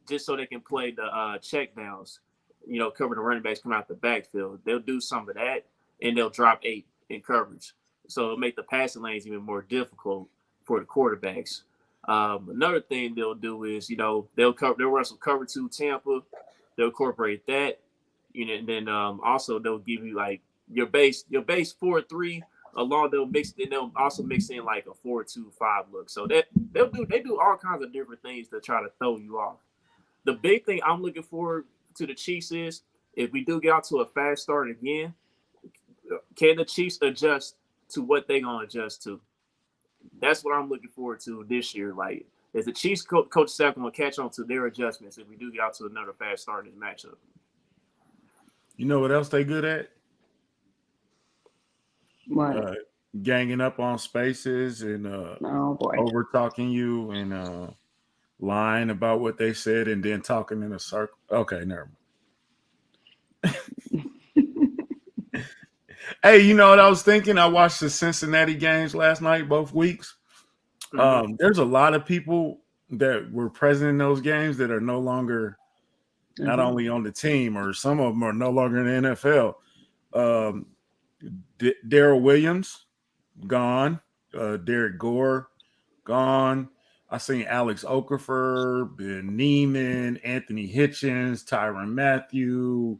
just so they can play the check downs. You know, cover the running backs coming out the backfield. They'll do some of that, and they'll drop 8 in coverage. So it'll make the passing lanes even more difficult for the quarterbacks. Another thing they'll do is, you know, they'll run some cover 2 Tampa. They'll incorporate that. You know, and then also they'll give you like your base 4-3 along. They'll also mix in like a 4-2-5 look. So that they do all kinds of different things to try to throw you off. The big thing I'm looking forward to the Chiefs is, if we do get out to a fast start again, can the Chiefs adjust to what they're going to adjust to? That's what I'm looking forward to this year. Like, is the Chiefs coach staff going to catch on to their adjustments if we do get out to another fast start in this matchup? You know what else they good at? What? Ganging up on spaces and over talking you and lying about what they said and then talking in a circle. Okay, never mind. Hey, you know what I was thinking? I watched the Cincinnati games last night, both weeks. Mm-hmm. There's a lot of people that were present in those games that are no longer not only on the team, or some of them are no longer in the NFL. Darrell Williams, gone. Derek Gore, gone. I seen Alex Okafor, Ben Neiman, Anthony Hitchens, Tyrann Mathieu.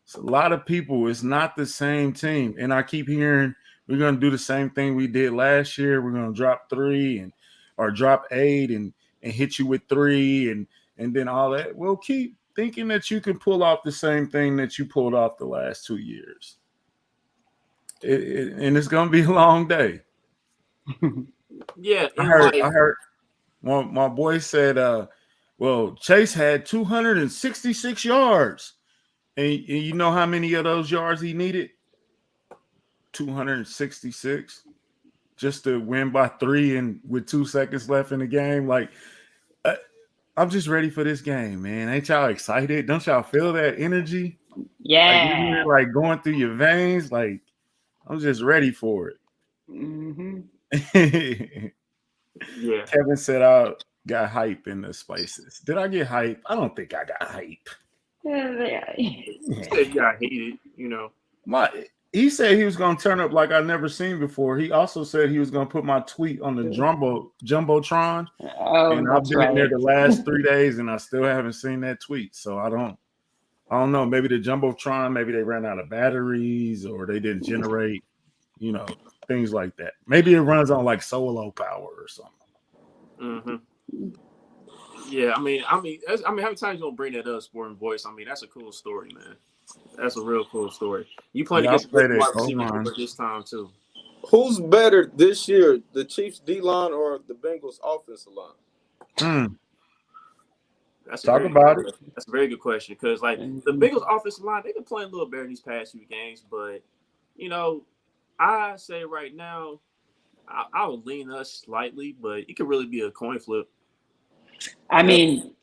It's a lot of people. It's not the same team. And I keep hearing we're going to do the same thing we did last year. We're going to drop 3 or drop 8 and hit you with 3 and then all that. We'll keep thinking that you can pull off the same thing that you pulled off the last 2 years. And it's going to be a long day. Yeah. I heard. Well, my boy said, well, Chase had 266 yards. And you know how many of those yards he needed? 266. Just to win by 3 and with 2 seconds left in the game. Like, I'm just ready for this game, man. Ain't y'all excited? Don't y'all feel that energy? Yeah. Like going through your veins. Like, I'm just ready for it. Mm-hmm. Yeah. Kevin said I got hype in the spaces. Did I get hype? I don't think I got hype. He said you got heated, you know. He said he was going to turn up like I've never seen before. He also said he was going to put my tweet on the Jumbotron. And I've been in there the last 3 days, and I still haven't seen that tweet. So I don't know. Maybe the Jumbotron, maybe they ran out of batteries or they didn't generate, you know, things like that. Maybe it runs on like solo power or something. Mm-hmm. Yeah, I mean, how many times you gonna bring that up, Sporting Voice? I mean, that's a cool story, man. That's a real cool story. You played against the wide receiver this time too. Who's better this year, the Chiefs D-line or the Bengals offensive line? That's a very good question, because like the Bengals offensive line, they've been playing a little better these past few games, but you know, I say right now, I would lean us slightly, but it could really be a coin flip. I mean,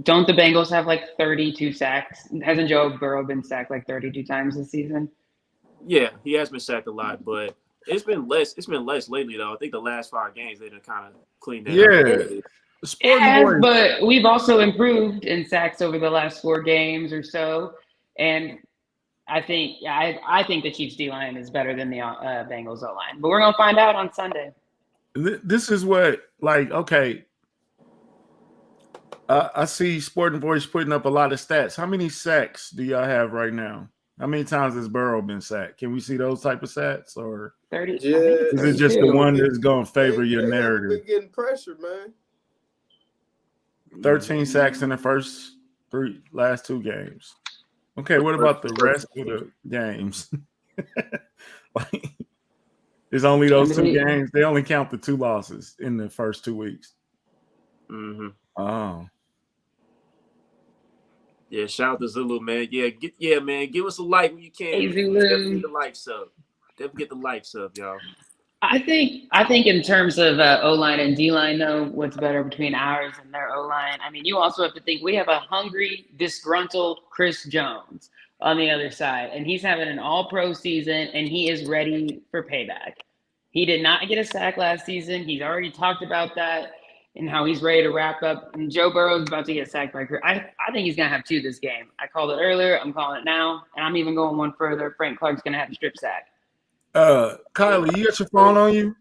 don't the Bengals have like 32 sacks? Hasn't Joe Burrow been sacked like 32 times this season? Yeah, he has been sacked a lot, but it's been less. It's been less lately, though. I think the last 5 games they've kind of cleaned that up. Yeah, but we've also improved in sacks over the last 4 games or so, and I think the Chiefs D-line is better than the Bengals O-line. But we're going to find out on Sunday. This is what, like, okay, I see Sporting Voice putting up a lot of stats. How many sacks do y'all have right now? How many times has Burrow been sacked? Can we see those type of stats, or 30? Yeah, is it just the one that's going to favor your they haven't narrative? been getting pressure, man. 13 sacks in the last 2 games. Okay, what about the rest of the games? Like, it's only those 2 games. They only count the 2 losses in the first 2 weeks. Mm-hmm. Oh. Yeah, shout out to Zulu, man. Man. Give us a like when you can. Hey, Zulu. Definitely get the like sub. Definitely get the like sub, y'all. I think in terms of O-line and D-line, though, what's better between ours and their O-line? I mean, you also have to think we have a hungry, disgruntled Chris Jones on the other side, and he's having an all-pro season, and he is ready for payback. He did not get a sack last season. He's already talked about that and how he's ready to wrap up. And Joe Burrow's about to get sacked by Chris. I think he's going to have 2 this game. I called it earlier. I'm calling it now, and I'm even going one further. Frank Clark's going to have a strip sack. Kylie, you got your phone on you?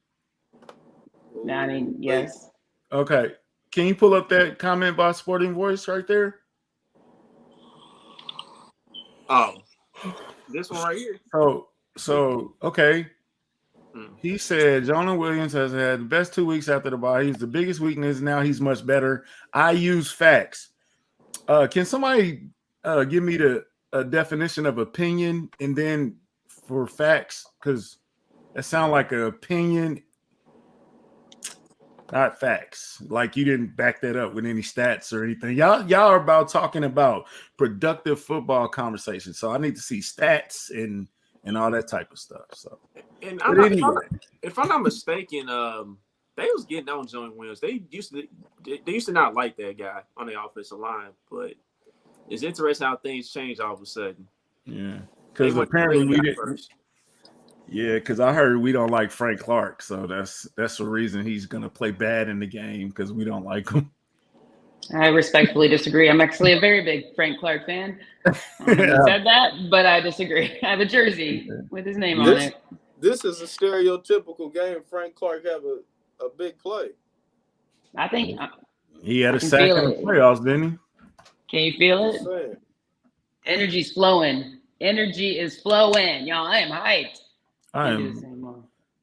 I mean, yes. Okay. Can you pull up that comment by Sporting Voice right there? Oh, this one right here. So okay. He said Jonah Williams has had the best 2 weeks after the bye. He's the biggest weakness. Now he's much better. I use facts. Can somebody give me the definition of opinion and then for facts? Because that sounds like an opinion, not facts. Like you didn't back that up with any stats or anything. Y'all are about talking about productive football conversations. So I need to see stats and all that type of stuff. So, and if I'm not mistaken, they was getting on Jonah Williams. They used to not like that guy on the offensive line, but it's interesting how things change all of a sudden. Yeah, because apparently we didn't. First. Yeah, because I heard we don't like Frank Clark, so that's the reason he's gonna play bad in the game because we don't like him. I respectfully disagree. I'm actually a very big Frank Clark fan. I said that, but I disagree. I have a jersey with his name on it. This is a stereotypical game. Frank Clark have a big play. I think he had a sack in the playoffs, didn't he? Can you feel it? Energy's flowing. Energy is flowing, y'all. I am hyped.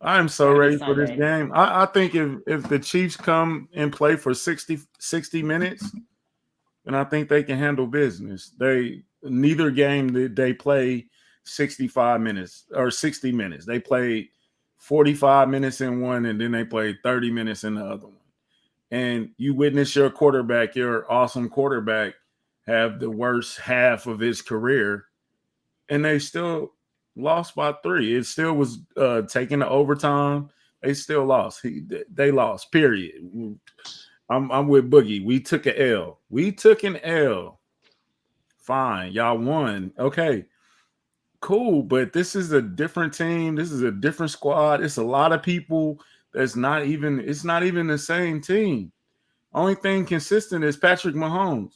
I am so ready for this game. I think if the Chiefs come and play for 60 minutes, then I think they can handle business. Neither game did they play 65 minutes or 60 minutes. They played 45 minutes in one, and then they played 30 minutes in the other one. And you witness your quarterback, your awesome quarterback, have the worst half of his career, and they still lost by 3. It still was taking the overtime. They still lost. They lost, period. I'm with Boogie. We took an L. We took an L. Fine. Y'all won. Okay. Cool. But this is a different team. This is a different squad. It's a lot of people it's not even the same team. Only thing consistent is Patrick Mahomes.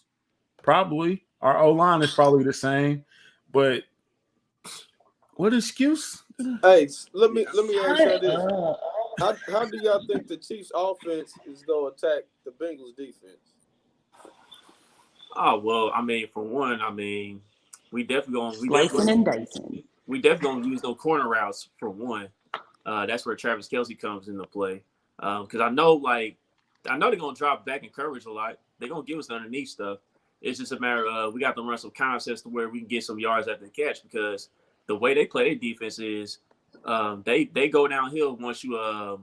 Probably. Our O-line is probably the same. But what excuse? Hey, let me ask you this. How do y'all think the Chiefs offense is going to attack the Bengals defense? Oh, well, I mean, for one, we definitely going to use those corner routes for one. That's where Travis Kelce comes into play. Because I know they're going to drop back in coverage a lot. They're going to give us the underneath stuff. It's just a matter of we got to run some concepts to where we can get some yards after the catch, because the way they play their defense is they go downhill once you're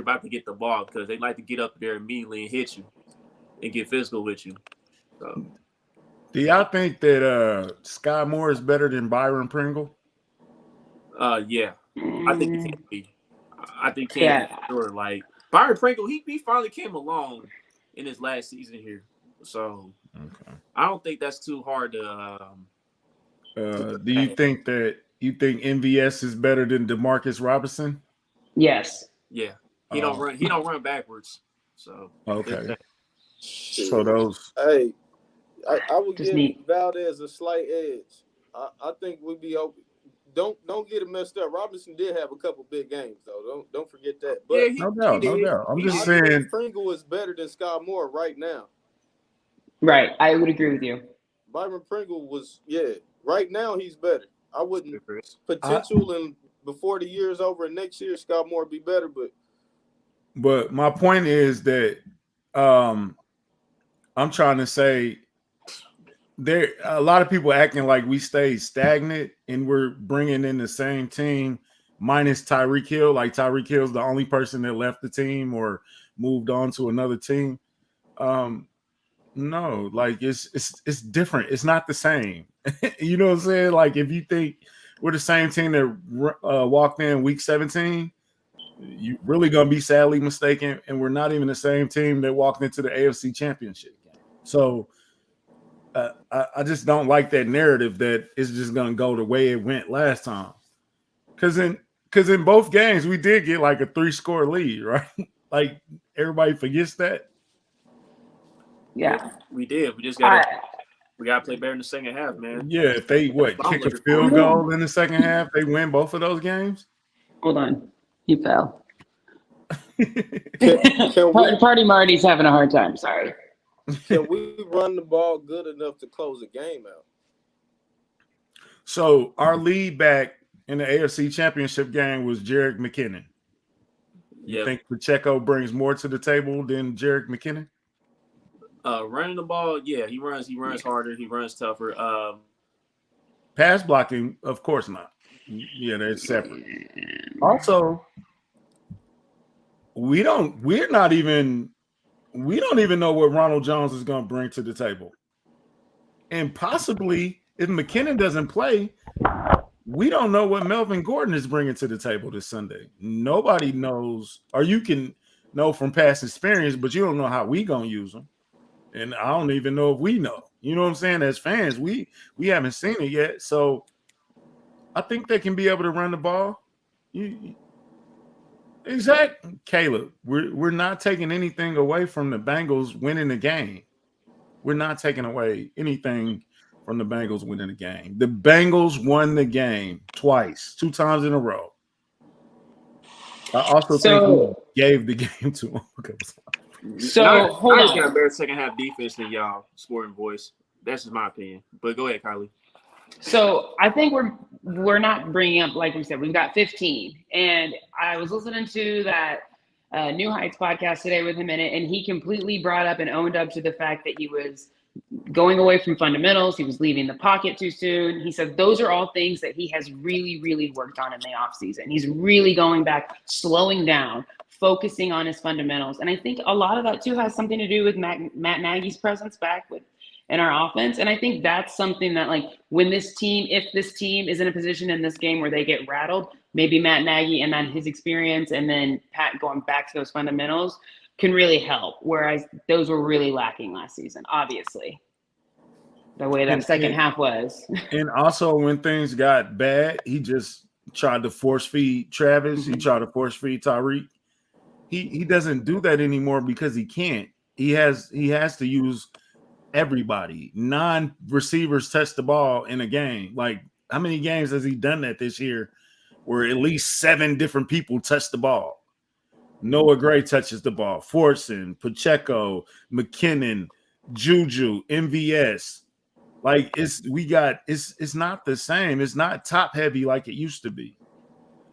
about to get the ball, because they like to get up there immediately and hit you and get physical with you. So. Do y'all think that Sky Moore is better than Byron Pringle? Yeah. I think he can be. I think he can be for sure. Like Byron Pringle, he finally came along in his last season here. So I don't think that's too hard to do you think MVS is better than DeMarcus Robinson? Yes. Yeah. He don't run backwards. So okay. So those I would give Valdez a slight edge. I think we'd be open. Don't get it messed up. Robinson did have a couple big games though. Don't forget that. But Yeah, No he doubt, no did. doubt. I'm He just did. saying. Pringle is better than Scott Moore right now. Right. I would agree with you. Byron Pringle was right now he's better. I wouldn't Chris. potential and before the year's over and next year Scott Moore be better, But my point is that I'm trying to say there a lot of people acting like we stayed stagnant and we're bringing in the same team minus Tyreek Hill. Like Tyreek Hill's the only person that left the team or moved on to another team. No, like it's different. It's not the same. You know what I'm saying? Like if you think we're the same team that walked in week 17, you really gonna be sadly mistaken. And we're not even the same team that walked into the AFC Championship game. So I just don't like that narrative that it's just gonna go the way it went last time. Because in both games we did get like a 3-score lead, right? Like everybody forgets that. Yeah. We did. We just gotta play better in the second half, man. Yeah, if they kick a field goal in the second half, they win both of those games. Hold on. He fell. can Party Marty's having a hard time. Sorry. Can we run the ball good enough to close the game out? So our lead back in the AFC Championship game was Jerick McKinnon. You think Pacheco brings more to the table than Jerick McKinnon? Running the ball, yeah, he runs harder, he runs tougher. Pass blocking, of course not. Yeah, they're separate. Also, we don't even know what Ronald Jones is going to bring to the table. And possibly, if McKinnon doesn't play, we don't know what Melvin Gordon is bringing to the table this Sunday. Nobody knows, or you can know from past experience, but you don't know how we going to use them. And I don't even know if we know. You know what I'm saying? As fans, we haven't seen it yet. So I think they can be able to run the ball. Exactly, Caleb. We're not taking anything away from the Bengals winning the game. We're not taking away anything from the Bengals winning the game. The Bengals won the game twice, 2 times in a row. I also think we gave the game to them. So hold on. Got a better second half defense than y'all, Sporting Voice. That's just my opinion. But go ahead, Kylie. So I think we're not bringing up, like we said, we've got 15. And I was listening to that New Heights podcast today with him in it, and he completely brought up and owned up to the fact that he was going away from fundamentals. He was leaving the pocket too soon. He said those are all things that he has really, really worked on in the offseason. He's really going back, slowing down, focusing on his fundamentals. And I think a lot of that too has something to do with Matt Nagy's presence back in our offense. And I think that's something that, like, when if this team is in a position in this game where they get rattled, maybe Matt Nagy and then his experience and then Pat going back to those fundamentals can really help. Whereas those were really lacking last season, obviously, the way that second half was. And also when things got bad, he just tried to force feed Travis. He tried to force feed Tyreek. He doesn't do that anymore because he can't. He has to use everybody. 9 receivers touch the ball in a game. Like, how many games has he done that this year where at least 7 different people touch the ball? Noah Gray touches the ball. Fortson, Pacheco, McKinnon, Juju, MVS. Like, it's not the same. It's not top heavy like it used to be.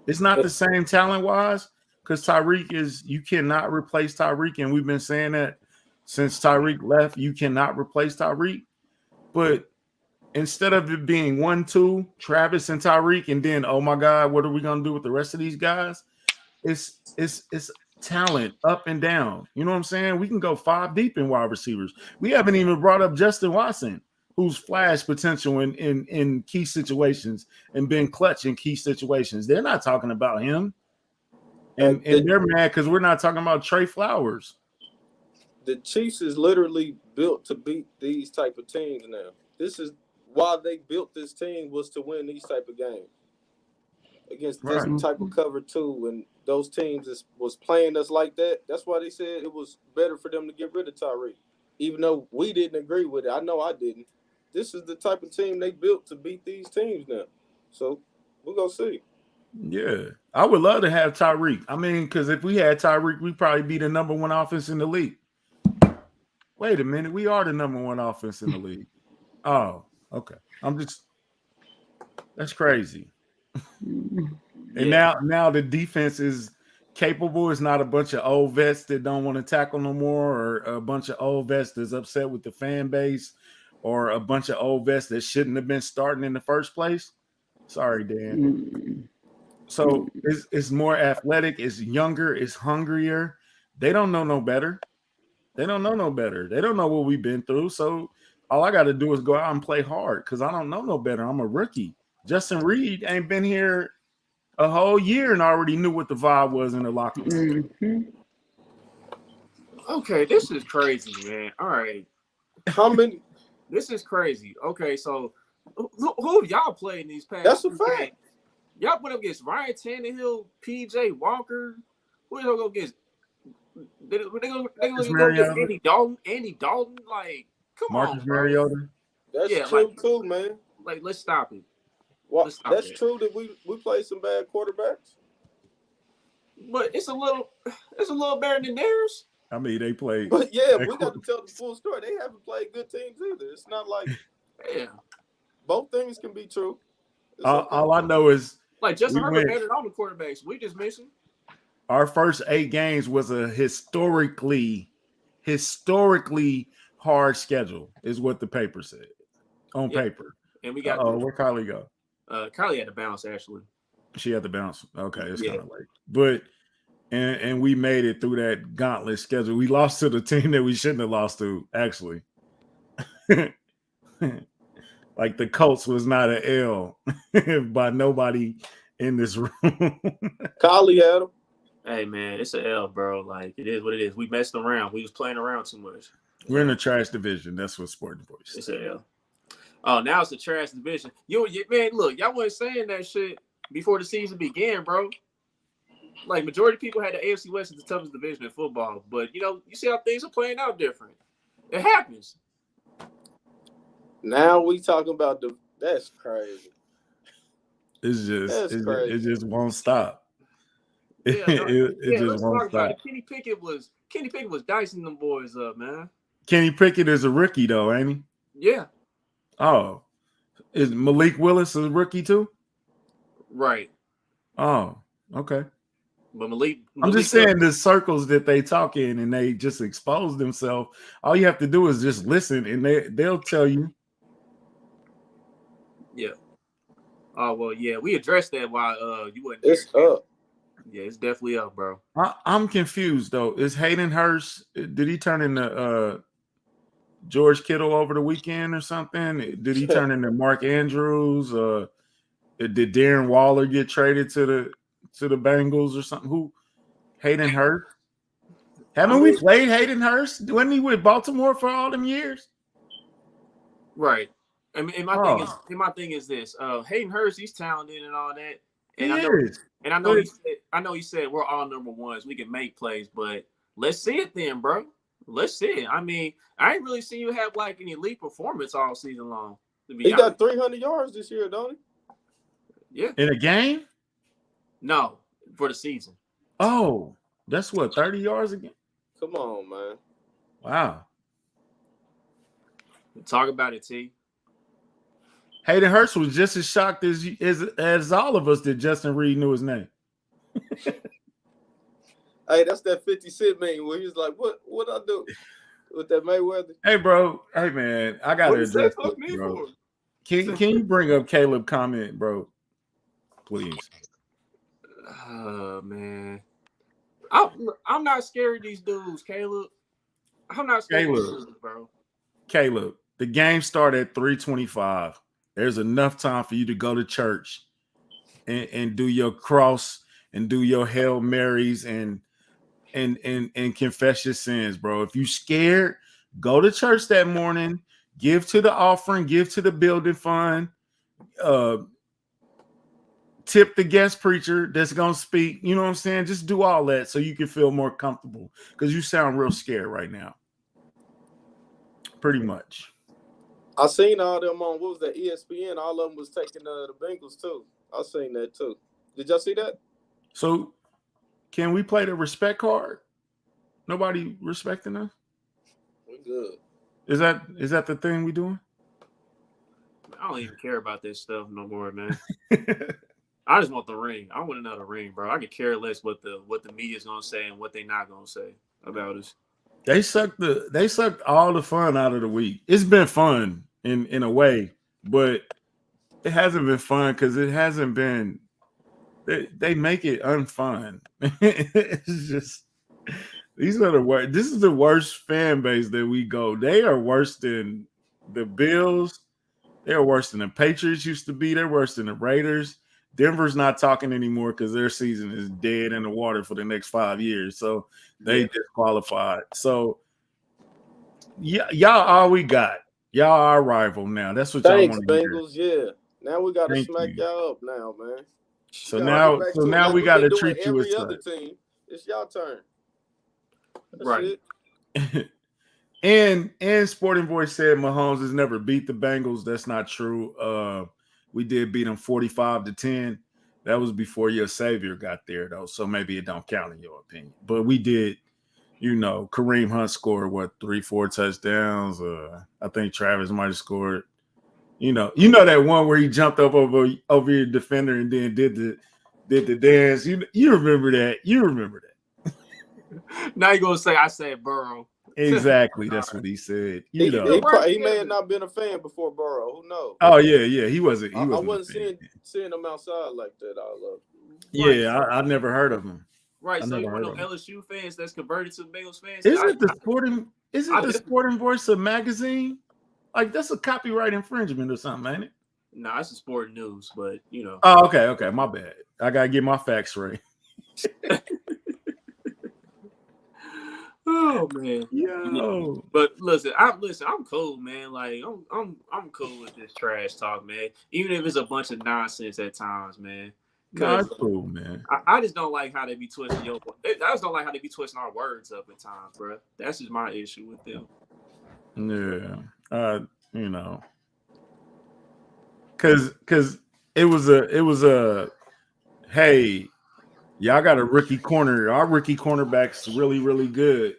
It's not the same talent wise because Tyreek you cannot replace Tyreek, and we've been saying that since Tyreek left. You cannot replace Tyreek. But instead of it being 1-2, Travis and Tyreek, and then, oh my God, what are we gonna do with the rest of these guys? It's talent up and down. You know what I'm saying? We can go 5 deep in wide receivers. We haven't even brought up Justin Watson, who's flashed potential in key situations and been clutch in key situations. They're not talking about him. And they're mad because we're not talking about Trey Flowers. The Chiefs is literally built to beat these type of teams now. This is why they built this team, was to win these type of games against this type of cover too. And those teams was playing us like that. That's why they said it was better for them to get rid of Tyreek, even though we didn't agree with it. I know I didn't. this is the type of team they built to beat these teams now. So we're gonna see. Yeah, I would love to have Tyreek. I mean, because if we had Tyreek, we'd probably be the number one offense in the league. Wait a minute, we are the number one offense in the league. Oh, okay. That's crazy. And now the defense is capable. It's not a bunch of old vets that don't want to tackle no more, or a bunch of old vets that's upset with the fan base, or a bunch of old vets that shouldn't have been starting in the first place. Sorry, Dan. So it's more athletic, it's younger, it's hungrier. They don't know no better. They don't know no better. They don't know what we've been through. So all I got to do is go out and play hard because I don't know no better. I'm a rookie. Justin Reed ain't been here a whole year and already knew what the vibe was in the locker room. Okay, this is crazy, man. All right. How many? This is crazy. Okay, so who y'all played in these past? That's a fact. Y'all put up against Ryan Tannehill, PJ Walker. Who y'all go against? They gonna go against Andy Dalton. Andy Dalton, like, come Marcus on, bro. Mariota. That's true too, man. Like, let's stop it. Well, that's true that we played some bad quarterbacks. But it's a little better than theirs. I mean, they played. But yeah, we got to tell the full story. They haven't played good teams either. It's not like both things can be true. All I know is like Justin Herbert better than all the quarterbacks. We just missing. Our first 8 games was a historically hard schedule, is what the paper said on paper. And we got where Kylie go? Kylie had to bounce, actually. She had to bounce. Okay, it's kind of late. But and we made it through that gauntlet schedule. We lost to the team that we shouldn't have lost to, actually. Like the Colts was not an L by nobody in this room. Kylie had him. Hey, man, it's an L, bro. Like, it is what it is. We messed around. We was playing around too much. We're in the trash division. That's what Sporting Voice. It's an L. Oh, now it's the trash division. Man, look, y'all wasn't saying that shit before the season began, bro. Like, majority of people had the AFC West as the toughest division in football. But, you see how things are playing out different. It happens. Now we talking about that's crazy. It just won't stop. Yeah, it just won't stop. Kenny Pickett was dicing them boys up, man. Kenny Pickett is a rookie though, ain't he? Yeah. Oh, is Malik Willis a rookie too? Right. Oh, okay. But Malik I'm just saying the circles that they talk in and they just expose themselves. All you have to do is just listen, and they'll tell you. Yeah. Oh well, yeah. We addressed that while you wouldn't. It's up. Yeah, it's definitely up, bro. I'm confused though. Is Hayden Hurst? Did he turn into George Kittle over the weekend or something? Did he turn into Mark Andrews? Did Darren Waller get traded to the Bengals or something? Who? Hayden Hurst? Haven't we played Hayden Hurst? Wasn't he with Baltimore for all them years? Right. I mean, my thing is this: Hayden Hurst, he's talented and all that. And I know he said we're all number ones. We can make plays, but let's see it then, bro. Let's see it. I mean, I ain't really seen you have like an elite performance all season long. He got 300 yards this year, don't he? Yeah. In a game? No, for the season. Oh, that's what, 30 yards a game? Come on, man. Wow. Talk about it, T. Hayden Hurst was just as shocked as all of us that Justin Reed knew his name. Hey, that's that 50 Cent meme where he was like, what I do with that Mayweather? Hey, bro. Hey, man. I got to address this, bro. Can you bring up Caleb comment, bro? Please. Man. I'm not scared of these dudes, Caleb. I'm not scared of these dudes, bro. Caleb, the game started at 3:25. There's enough time for you to go to church and do your cross and do your Hail Marys and confess your sins, bro. If you scared, go to church that morning, give to the offering, give to the building fund, tip the guest preacher that's going to speak. You know what I'm saying? Just do all that so you can feel more comfortable because you sound real scared right now. Pretty much. I seen all them on what was that ESPN? All of them was taking the Bengals too. I seen that too. Did y'all see that? So, can we play the respect card? Nobody respecting us. We good. Is that the thing we doing? I don't even care about this stuff no more, man. I just want the ring. I want another ring, bro. I could care less what the media's gonna say and what they not gonna say about us. They sucked all the fun out of the week. It's been fun in a way, but it hasn't been fun because it hasn't been. They make it unfun. It's just these are the worst. This is the worst fan base that we go. They are worse than the Bills. They are worse than the Patriots used to be. They're worse than the Raiders. Denver's not talking anymore because their season is dead in the water for the next 5 years. So they disqualified. So yeah, y'all all we got. Y'all our rival now. That's what y'all want to hear. Bengals. Yeah. Now we got to smack y'all up now, man. So now we got to treat you as other team. It's y'all turn. That's right. And Sporting Voice said Mahomes has never beat the Bengals. That's not true. We did beat them 45-10. That was before your savior got there, though. So maybe it don't count in your opinion. But we did, Kareem Hunt scored 3-4 touchdowns. I think Travis might have scored. You know that one where he jumped up over your defender and then did the dance. You remember that? You remember that? Now you're gonna say I said Burrow. Exactly, that's what he said. He may have not been a fan before Burrow. Who knows? Oh yeah, he wasn't. I wasn't seeing him outside like that. I never heard of him. Right, so you want LSU fans that's converted to Bengals fans? Isn't the Sporting Voice a magazine? Like that's a copyright infringement or something, ain't it? Nah, it's a sport news, but Oh, okay, my bad. I gotta get my facts right. Oh man, yo. But listen, I'm cool, man. Like I'm cool with this trash talk, man. Even if it's a bunch of nonsense at times, man. That's cool, man. I just don't like how they be twisting I just don't like how they be twisting our words up at times, bro. That's just my issue with them. Yeah, because it was a hey. Y'all got a rookie corner. Our rookie cornerback's really, really good.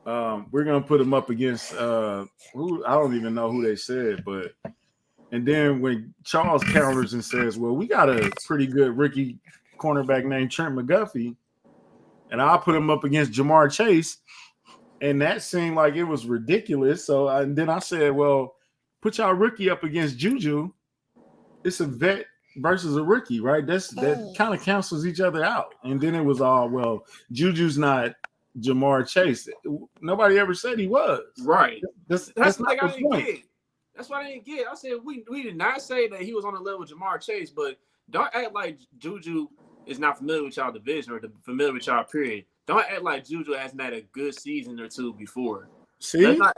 We're gonna put him up against who I don't even know who they said, but and then when Charles counters and says, "Well, we got a pretty good rookie cornerback named Trent McGuffey," and I'll put him up against Jamar Chase, and that seemed like it was ridiculous. So then I said, "Well, put y'all rookie up against Juju. It's a vet versus a rookie, right? That kind of cancels each other out." And then it was all, well, Juju's not Jamar Chase. Nobody ever said he was. Right. That's not the point. That's what I didn't get. I said we did not say that he was on the level of Jamar Chase, but don't act like Juju is not familiar with y'all division or familiar with y'all period. Don't act like Juju hasn't had a good season or two before. See, it's like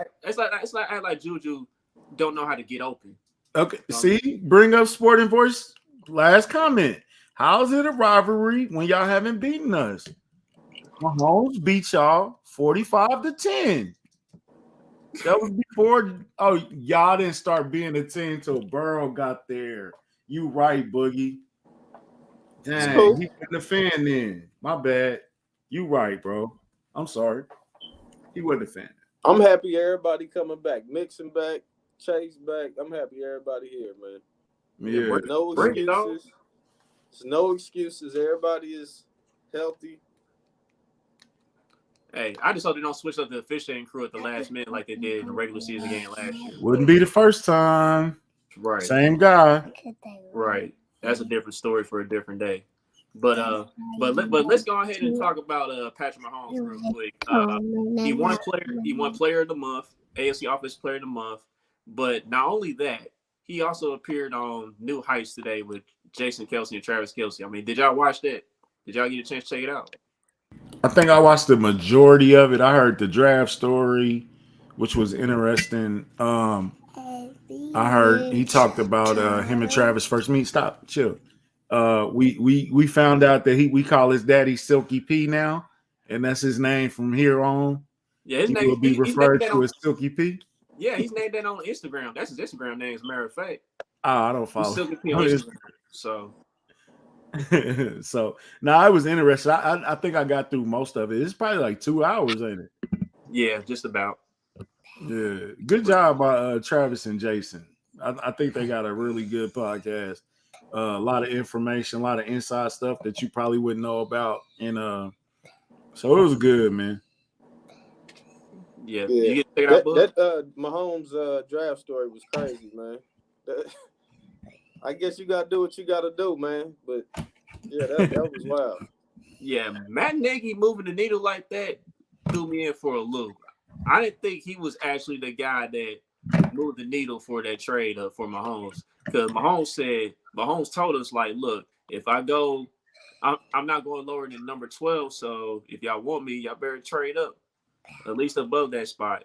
act like Juju don't know how to get open. Okay, see, bring up Sporting Voice. Last comment. How's it a rivalry when y'all haven't beaten us? Mahomes beat y'all 45-10. That was before. Oh, y'all didn't start being a team until Burrow got there. You right, Boogie. Dang, he wasn't a fan then. My bad. You right, bro. I'm sorry. He wasn't a fan. I'm happy everybody coming back. Mixon back. Chase back. I'm happy everybody here, man. Yeah. No excuses. There's no excuses. Everybody is healthy. Hey, I just hope they don't switch up the officiating crew at the last minute like they did in the regular season game last year. Wouldn't be the first time. Right. Same guy. Right. That's a different story for a different day. But let's go ahead and talk about Patrick Mahomes real quick. He won player of the month, AFC Offensive Player of the Month. But not only that, he also appeared on New Heights today with Jason Kelce and Travis Kelce. I mean, did y'all watch that? Did y'all get a chance to check it out? I think I watched the majority of it. I heard the draft story, which was interesting. I heard he talked about him and Travis first meet. Stop, chill. We found out that we call his daddy Silky P now, and that's his name from here on. Yeah, his he name will be referred to as Silky P. Yeah, he's named that on Instagram. That's his Instagram name, as a matter of fact. I don't follow. Silky P on Instagram. So so now I was interested. I think I got through most of it. It's probably like 2 hours, ain't it? yeah, just about. Yeah, good job by Travis and Jason. I think they got a really good podcast. A lot of information, a lot of inside stuff that you probably wouldn't know about, and so it was good, man. Yeah, Yeah. you get to check it out, bud. That Mahomes draft story was crazy, man. I guess you gotta do what you gotta do, man. But yeah, that was wild. Yeah, Matt Nagy moving the needle like that threw me in for a loop. I didn't think he was actually the guy that moved the needle for that trade for Mahomes. Because Mahomes told us, like, look, if I go, I'm not going lower than number 12. So if y'all want me, y'all better trade up, at least above that spot.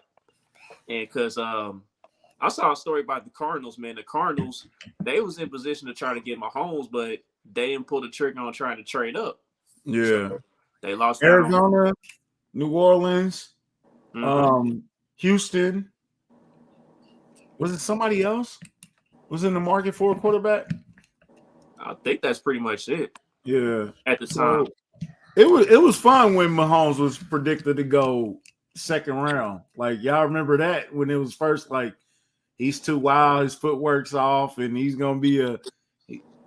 And because I saw a story about the Cardinals, man. The Cardinals, they was in position to try to get Mahomes, but they didn't pull the trigger on trying to trade up. Yeah, So they lost Arizona, New Orleans, Mm-hmm. Houston. Was it somebody else? Was in the market for a quarterback? I think that's pretty much it. Yeah, At the time. It was fun when Mahomes was predicted to go second round. Like y'all remember that when it was first like he's too wild, his footwork's off, and he's gonna be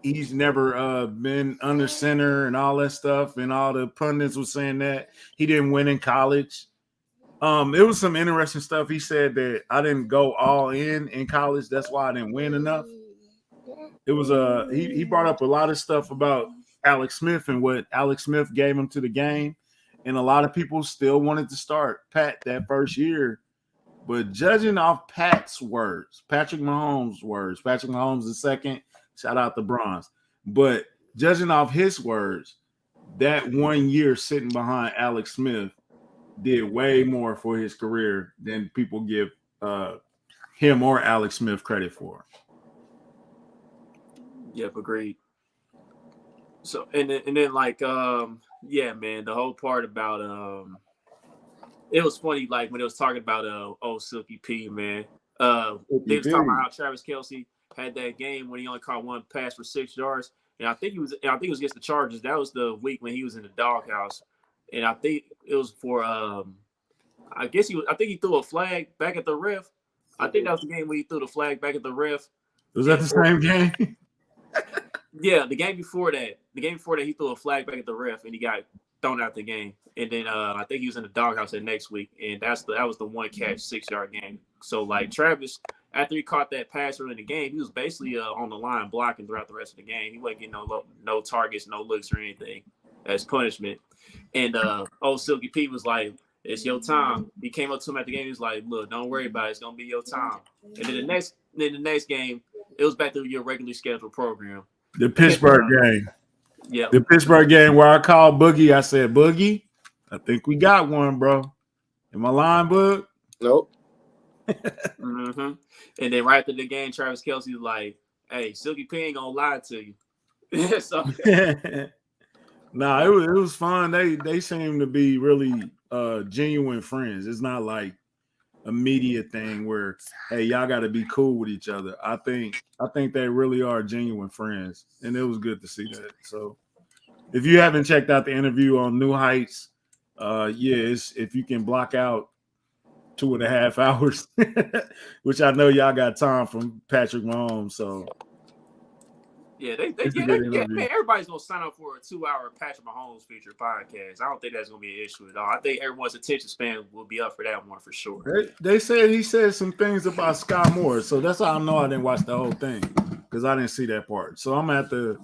he's never been under center and all that stuff, and all the pundits were saying that he didn't win in college. It was some interesting stuff. He said that I didn't go all in college, that's why I didn't win enough. It was he brought up a lot of stuff about Alex Smith and what Alex Smith gave him to the game, and a lot of people still wanted to start Pat that first year. But judging off Pat's words, Patrick Mahomes the second, shout out to Bronze. But judging off his words, that 1 year sitting behind Alex Smith did way more for his career than people give him or Alex Smith credit for. Yep, agreed. So and then like yeah, man, the whole part about it was funny, like when it was talking about old Silky P, man. They was talking about how Travis Kelce had that game when he only caught one pass for 6 yards. And I think it was against the Chargers. That was the week when he was in the doghouse. And I think it was for I think he threw a flag back at the ref. I think that was the game where he threw the flag back at the ref. Was that the same game? Yeah, the game before that. The game before that, he threw a flag back at the ref and he got thrown out the game. And then I think he was in the doghouse that next week, and that was the one catch 6-yard game. So like Travis, after he caught that pass early in the game, he was basically on the line blocking throughout the rest of the game. He wasn't getting no targets, no looks or anything as punishment. And old Silky P was like, "It's your time." He came up to him at the game. He was like, "Look, don't worry about it. It's gonna be your time." And then the next game, it was back to your regularly scheduled program. The Pittsburgh game. Yeah. The Pittsburgh game where I called Boogie. I said, Boogie, I think we got one, bro. Am I lying, Boog? Nope. Mm-hmm. And then right after the game, Travis Kelce was like, "Hey, Silky P ain't gonna lie to you." So nah, it was fun. They seem to be really genuine friends. It's not like a media thing where, hey, y'all got to be cool with each other. I think they really are genuine friends, and it was good to see that. So, if you haven't checked out the interview on New Heights, if you can block out 2.5 hours, which I know y'all got time from Patrick Mahomes. So, yeah, man, everybody's gonna sign up for a 2-hour Patrick Mahomes featured podcast. I don't think that's gonna be an issue at all. I think everyone's attention span will be up for that one for sure. They said he said some things about Scott Moore, so that's how I know I didn't watch the whole thing because I didn't see that part. So I'm gonna have to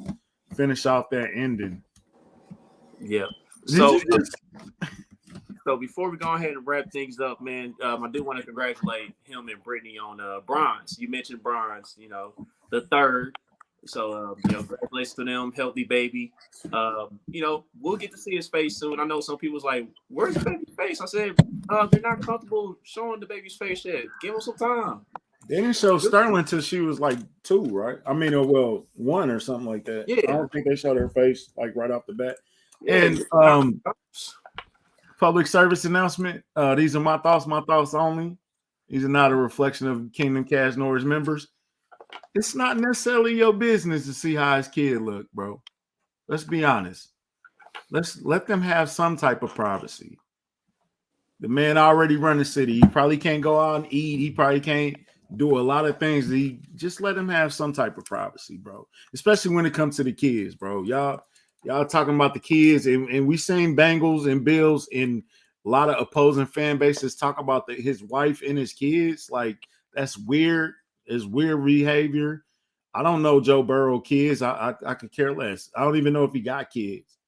finish off that ending. Yeah. So before we go ahead and wrap things up, man, I do want to congratulate him and Brittany on bronze. You mentioned bronze, the third. So, congratulations to them, healthy baby. We'll get to see his face soon. I know some people's like, "Where's the baby's face?" I said, they're not comfortable showing the baby's face yet. Give him some time. They didn't show Sterling until she was like 2, right? I mean, 1 or something like that. Yeah. I don't think they showed her face like right off the bat. Yeah. And public service announcement. These are my thoughts only. He's not a reflection of Kingdom Cast nor his members. It's not necessarily your business to see how his kid look, bro. Let's be honest. Let's let them have some type of privacy. The man already run the city. He probably can't go out and eat. He probably can't do a lot of things. He just let him have some type of privacy, bro. Especially when it comes to the kids, bro. Y'all talking about the kids, and we seen Bengals and Bills and a lot of opposing fan bases talk about his wife and his kids. Like, that's weird. It's weird behavior. I don't know Joe Burrow kids. I could care less. I don't even know if he got kids.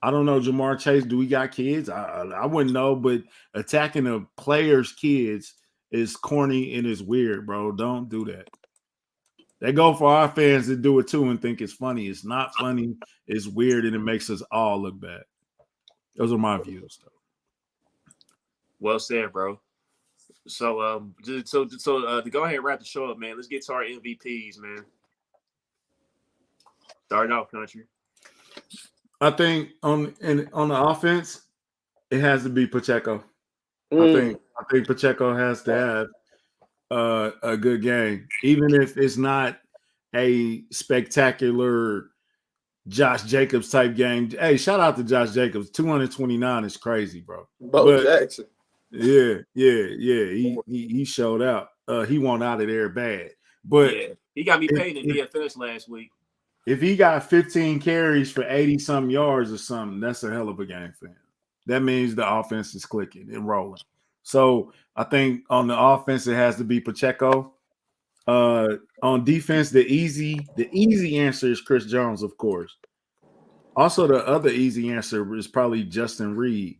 I don't know Jamar Chase. Do we got kids? I wouldn't know, but attacking a player's kids is corny and is weird, bro. Don't do that. They go for our fans to do it too and think it's funny. It's not funny. It's weird and it makes us all look bad. Those are my views, though. Well said, bro. So to go ahead and wrap the show up, man. Let's get to our MVPs, man. Starting off, country. I think on the offense, it has to be Pacheco. I think Pacheco has to have a good game, even if it's not a spectacular Josh Jacobs type game. Hey, shout out to Josh Jacobs. 229 is crazy, bro. Bo Jackson. Yeah. He showed out. He went out of there bad. But yeah, he got me paid in DFS last week. If he got 15 carries for 80-some yards or something, that's a hell of a game for him. That means the offense is clicking and rolling. So I think on the offense, it has to be Pacheco. On defense, the easy answer is Chris Jones, of course. Also, the other easy answer is probably Justin Reed.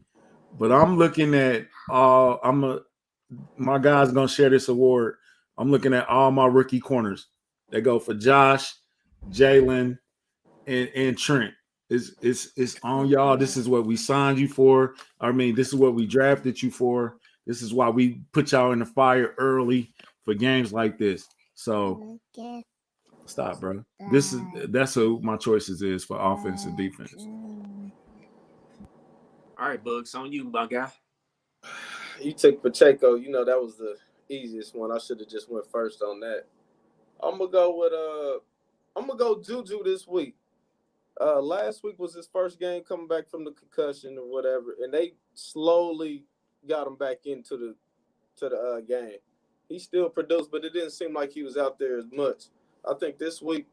But I'm looking at my guy's gonna share this award. I'm looking at all my rookie corners. They go for Josh, Jalen, and Trent. It's on y'all. This is what we signed you for. I mean, this is what we drafted you for. This is why we put y'all in the fire early for games like this. So stop, bro. That's who my choices is for offense and defense. All right, Bugs, on you, my guy. You took Pacheco. You know that was the easiest one. I should have just went first on that. I'm gonna go Juju this week. Last week was his first game coming back from the concussion or whatever, and they slowly got him back into the game. He still produced, but it didn't seem like he was out there as much. I think this week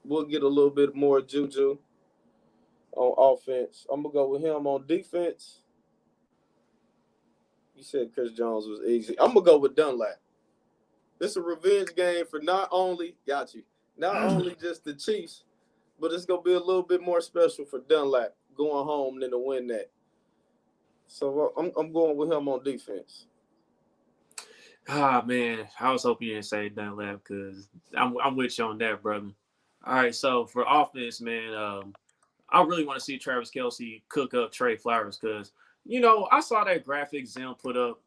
we'll get a little bit more Juju on offense. I'm gonna go with him on defense. You said Chris Jones was easy. I'm gonna go with Dunlap. This is a revenge game for not only just the Chiefs, but it's gonna be a little bit more special for Dunlap going home than to win that. So I'm going with him on defense. Ah, man, I was hoping you didn't say Dunlap because I'm with you on that, brother. All right, so for offense, man, I really want to see Travis Kelce cook up Trey Flowers because, I saw that graphic Zim put up,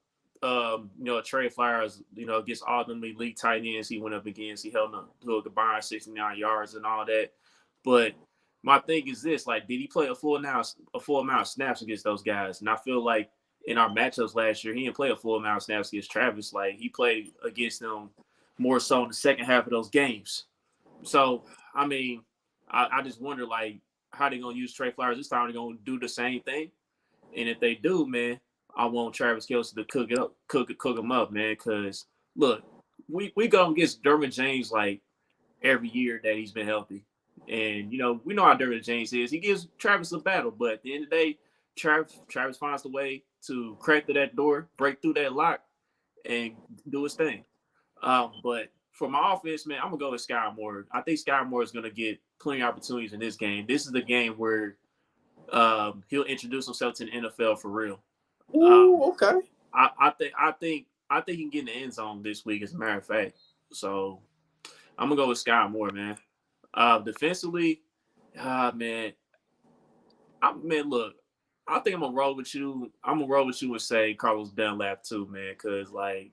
Trey Flowers, against all them elite tight ends he went up against. He held up to a combined 69 yards and all that. But my thing is this, like, did he play a full amount of snaps against those guys? And I feel like in our matchups last year, he didn't play a full amount of snaps against Travis. Like, he played against them more so in the second half of those games. So, I mean, I just wonder, like, how they going to use Trey Flowers this time. They're going to do the same thing. And if they do, man, I want Travis Kelce to cook him up, man. Because, look, we go against Derwin James, like, every year that he's been healthy. And, we know how Derwin James is. He gives Travis a battle. But at the end of the day, Travis finds the way to crack through that door, break through that lock, and do his thing. But for my offense, man, I'm going to go with Sky Moore. I think Sky Moore is going to get plenty of opportunities in this game. This is the game where he'll introduce himself to the NFL for real. Ooh, okay. I think he can get in the end zone this week, as a matter of fact. So I'm going to go with Sky Moore, man. Defensively, man, look, I think I'm gonna roll with you. I'm gonna roll with you and say Carlos Dunlap too, man. Cause like,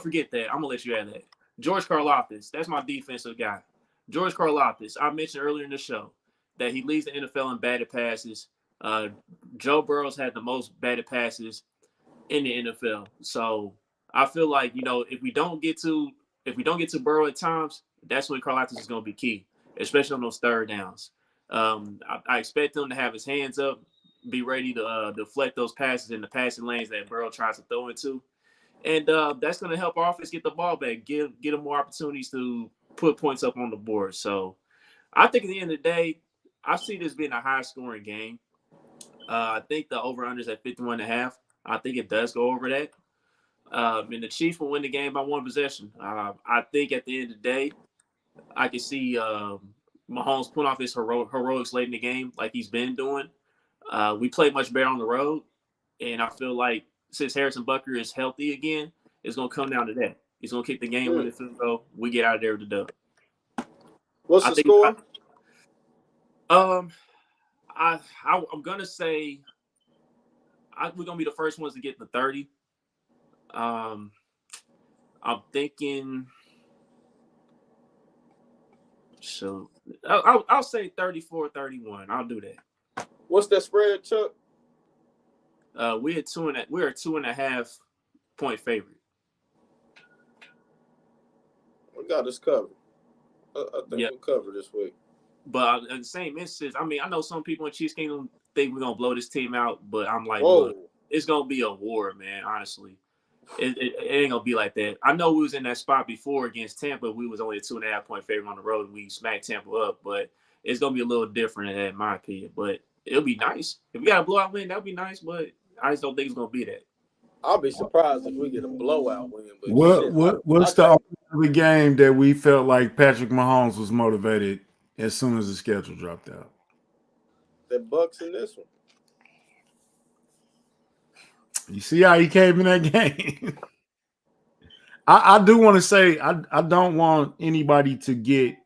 forget that. I'm gonna let you add that. George Karlaftis, that's my defensive guy. George Karlaftis, I mentioned earlier in the show that he leads the NFL in batted passes. Joe Burrow's had the most batted passes in the NFL. So I feel like, if we don't get to Burrow at times, that's when Karlaftis is going to be key, especially on those third downs. I expect him to have his hands up, be ready to deflect those passes in the passing lanes that Burrow tries to throw into, and that's going to help our offense get the ball back, get them more opportunities to put points up on the board. So I think at the end of the day, I see this being a high-scoring game. I think the over-under is at 51.5. I think it does go over that. And the Chiefs will win the game by one possession. I think at the end of the day, I can see Mahomes put off his heroics late in the game like he's been doing. We play much better on the road, and I feel like since Harrison Butker is healthy again, it's going to come down to that. He's going to kick the game-winning field goal. We get out of there with the dub. What's the score? I'm gonna say we're gonna be the first ones to get the 30. I'm thinking. So I'll say 34-31. I'll do that. What's that spread, Chuck? We're a 2.5 point favorite. We got this covered. I think we'll cover this week. But in the same instance, I mean, I know some people in Chiefs Kingdom think we're gonna blow this team out, but I'm like, look, it's gonna be a war, man. Honestly, it ain't gonna be like that. I know we was in that spot before against Tampa. We was only a 2.5 point favorite on the road, and we smacked Tampa up. But it's gonna be a little different in my opinion. But it'll be nice if we got a blowout win. That'll be nice, but I just don't think it's gonna be that. I'll be surprised if we get a blowout win. But what's the only game that we felt like Patrick Mahomes was motivated as soon as the schedule dropped out? The Bucks in this one. You see how he came in that game? I do want to say I don't want anybody to get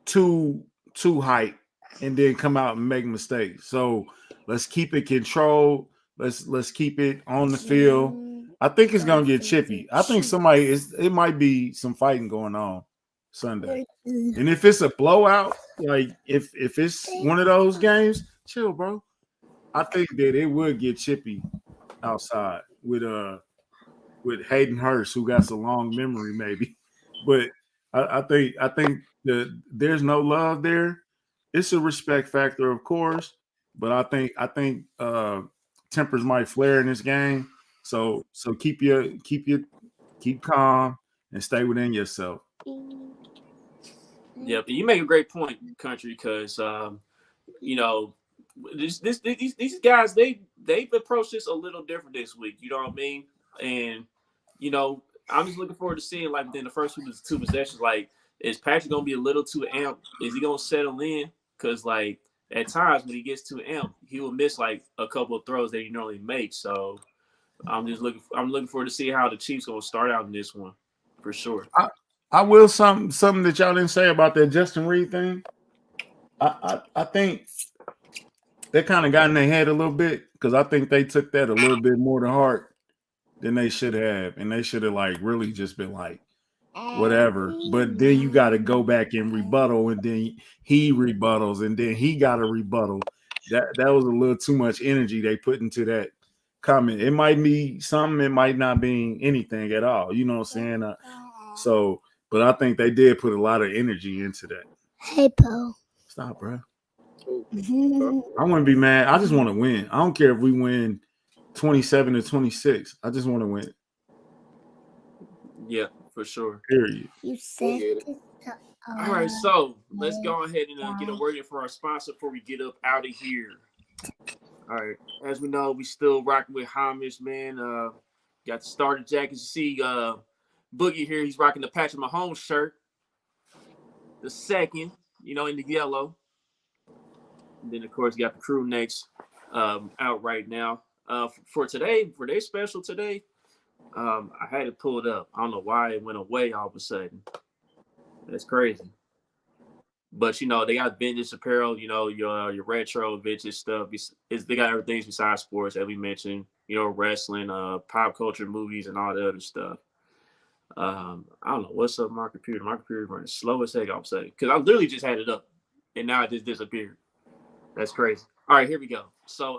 too hyped and then come out and make mistakes. So let's keep it controlled. Let's keep it on the field. I think it's gonna get chippy. I think it might be some fighting going on Sunday. And if it's a blowout, like if it's one of those games, chill, bro. I think that it would get chippy outside with Hayden Hurst, who got a long memory, maybe. But I think that there's no love there. It's a respect factor, of course, but I think tempers might flare in this game. So keep calm and stay within yourself. Yeah, but you make a great point, Country, because these guys they've approached this a little different this week. You know what I mean? And I'm just looking forward to seeing like within the first two possessions, like is Patrick gonna be a little too amped? Is he gonna settle in? Because like at times when he gets too amped, he will miss like a couple of throws that he normally makes. So I'm looking forward to see how the Chiefs gonna start out in this one for sure. I will something that y'all didn't say about that Justin Reed thing. I think they kind of got in their head a little bit because I think they took that a little bit more to heart than they should have, and they should have like really just been like whatever. But then you got to go back and rebuttal, and then he rebuttals, and then he got a rebuttal. That was a little too much energy they put into that comment. It might be something, it might not be anything at all. You know what I'm saying? But I think they did put a lot of energy into that. Hey, Poe. Stop, bro. I wouldn't be mad. I just want to win. I don't care if we win 27-26. I just want to win. Yeah, for sure. Period. You said all right, so let's go ahead and get a word in for our sponsor before we get up out of here. All right, as we know, we still rocking with homage, man. Got the starter jackets. You see Boogie here, he's rocking the Patrick Mahomes shirt. The second, in the yellow. And then, of course, you got the crew necks out right now. For today's special today, I had to pull it up. I don't know why it went away all of a sudden. That's crazy. But, they got vintage apparel, your retro vintage stuff. They got everything besides sports, as we mentioned, wrestling, pop culture, movies, and all the other stuff. I don't know what's up with my computer. My computer is running slow as heck all of a sudden because I literally just had it up and now it just disappeared. That's crazy. All right, here we go. So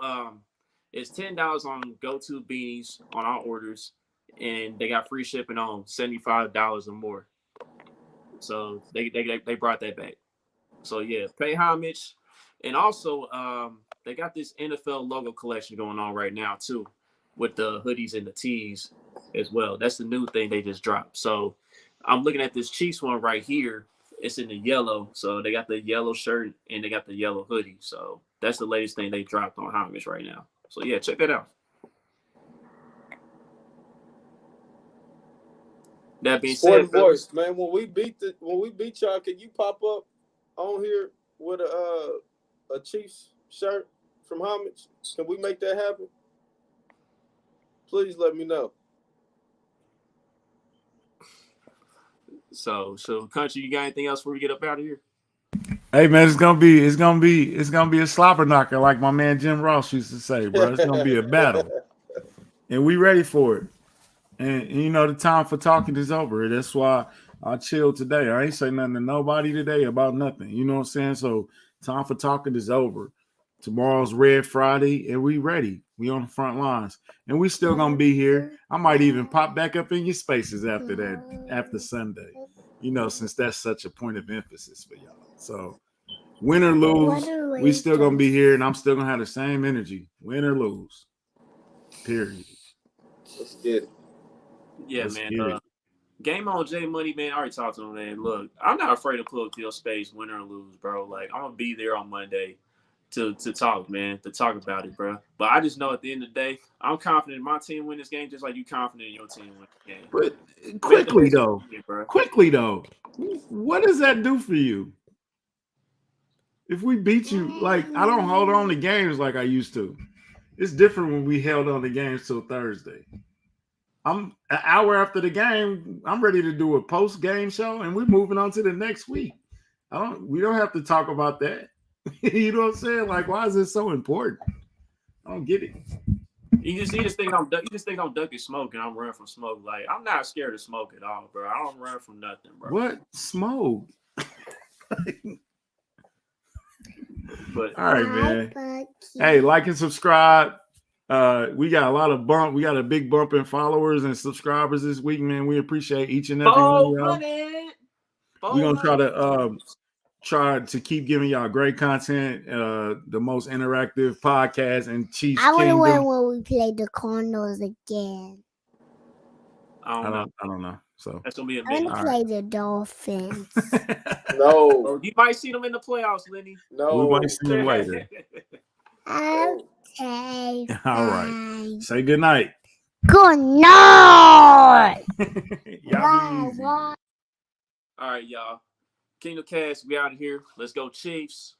It's $10 on go-to beanies on our orders, and they got free shipping on $75 or more. So they brought that back. So yeah, pay homage, and also they got this NFL logo collection going on right now too, with the hoodies and the tees as well. That's the new thing they just dropped. So I'm looking at this Chiefs one right here. It's in the yellow, so they got the yellow shirt and they got the yellow hoodie. So that's the latest thing they dropped on homage right now. So yeah, check that out. That being Sporting said, fellas, Voice, man, when we beat y'all, can you pop up on here with a Chiefs shirt from homage? Can we make that happen? Please let me know. So country, you got anything else before we get up out of here? Hey man, it's gonna be a slobber knocker, like my man Jim Ross used to say, bro. It's gonna be a battle, and we ready for it. And you know the time for talking is over. That's why I chilled today. I ain't say nothing to nobody today about nothing. You know what I'm saying? So time for talking is over. Tomorrow's Red Friday, and we ready. We on the front lines, and we still gonna be here. I might even pop back up in your spaces after that, after Sunday. You know, since that's such a point of emphasis for y'all. So win or lose, we still gonna be here, and I'm still gonna have the same energy. Win or lose. Period. Let's get it. Yeah, man. Game on J Money, man. I already talked to him, man. Look, I'm not afraid to pull up to your space, win or lose, bro. Like, I'm gonna be there on Monday to talk, man, to talk about it, bro. But I just know at the end of the day, I'm confident in my team win this game, just like you confident in your team win the game. But quickly though, what does that do for you? If we beat you, like, I don't hold on to games like I used to. It's different when we held on to games till Thursday. I'm an hour after the game. I'm ready to do a post-game show, and we're moving on to the next week. We don't have to talk about that. You know what I'm saying? Like, why is this so important? I don't get it. You just think I'm ducking smoke and I'm running from smoke. Like, I'm not scared of smoke at all, bro. I don't run from nothing, bro. What smoke? But all right, man. Hey, like and subscribe. We got a big bump in followers and subscribers this week, man. We appreciate each and every one of y'all. We're gonna try to keep giving y'all great content, the most interactive podcast in Chiefs Kingdom. I want to win when we play the Cardinals again. I don't know. So that's gonna be a I'm gonna play the Dolphins. No. Oh, you might see them in the playoffs, Lenny. No. We might see them later. Okay. All right. Say good night. Good night. Y'all be easy. All right, y'all. Kingdom Kast, we out of here. Let's go, Chiefs.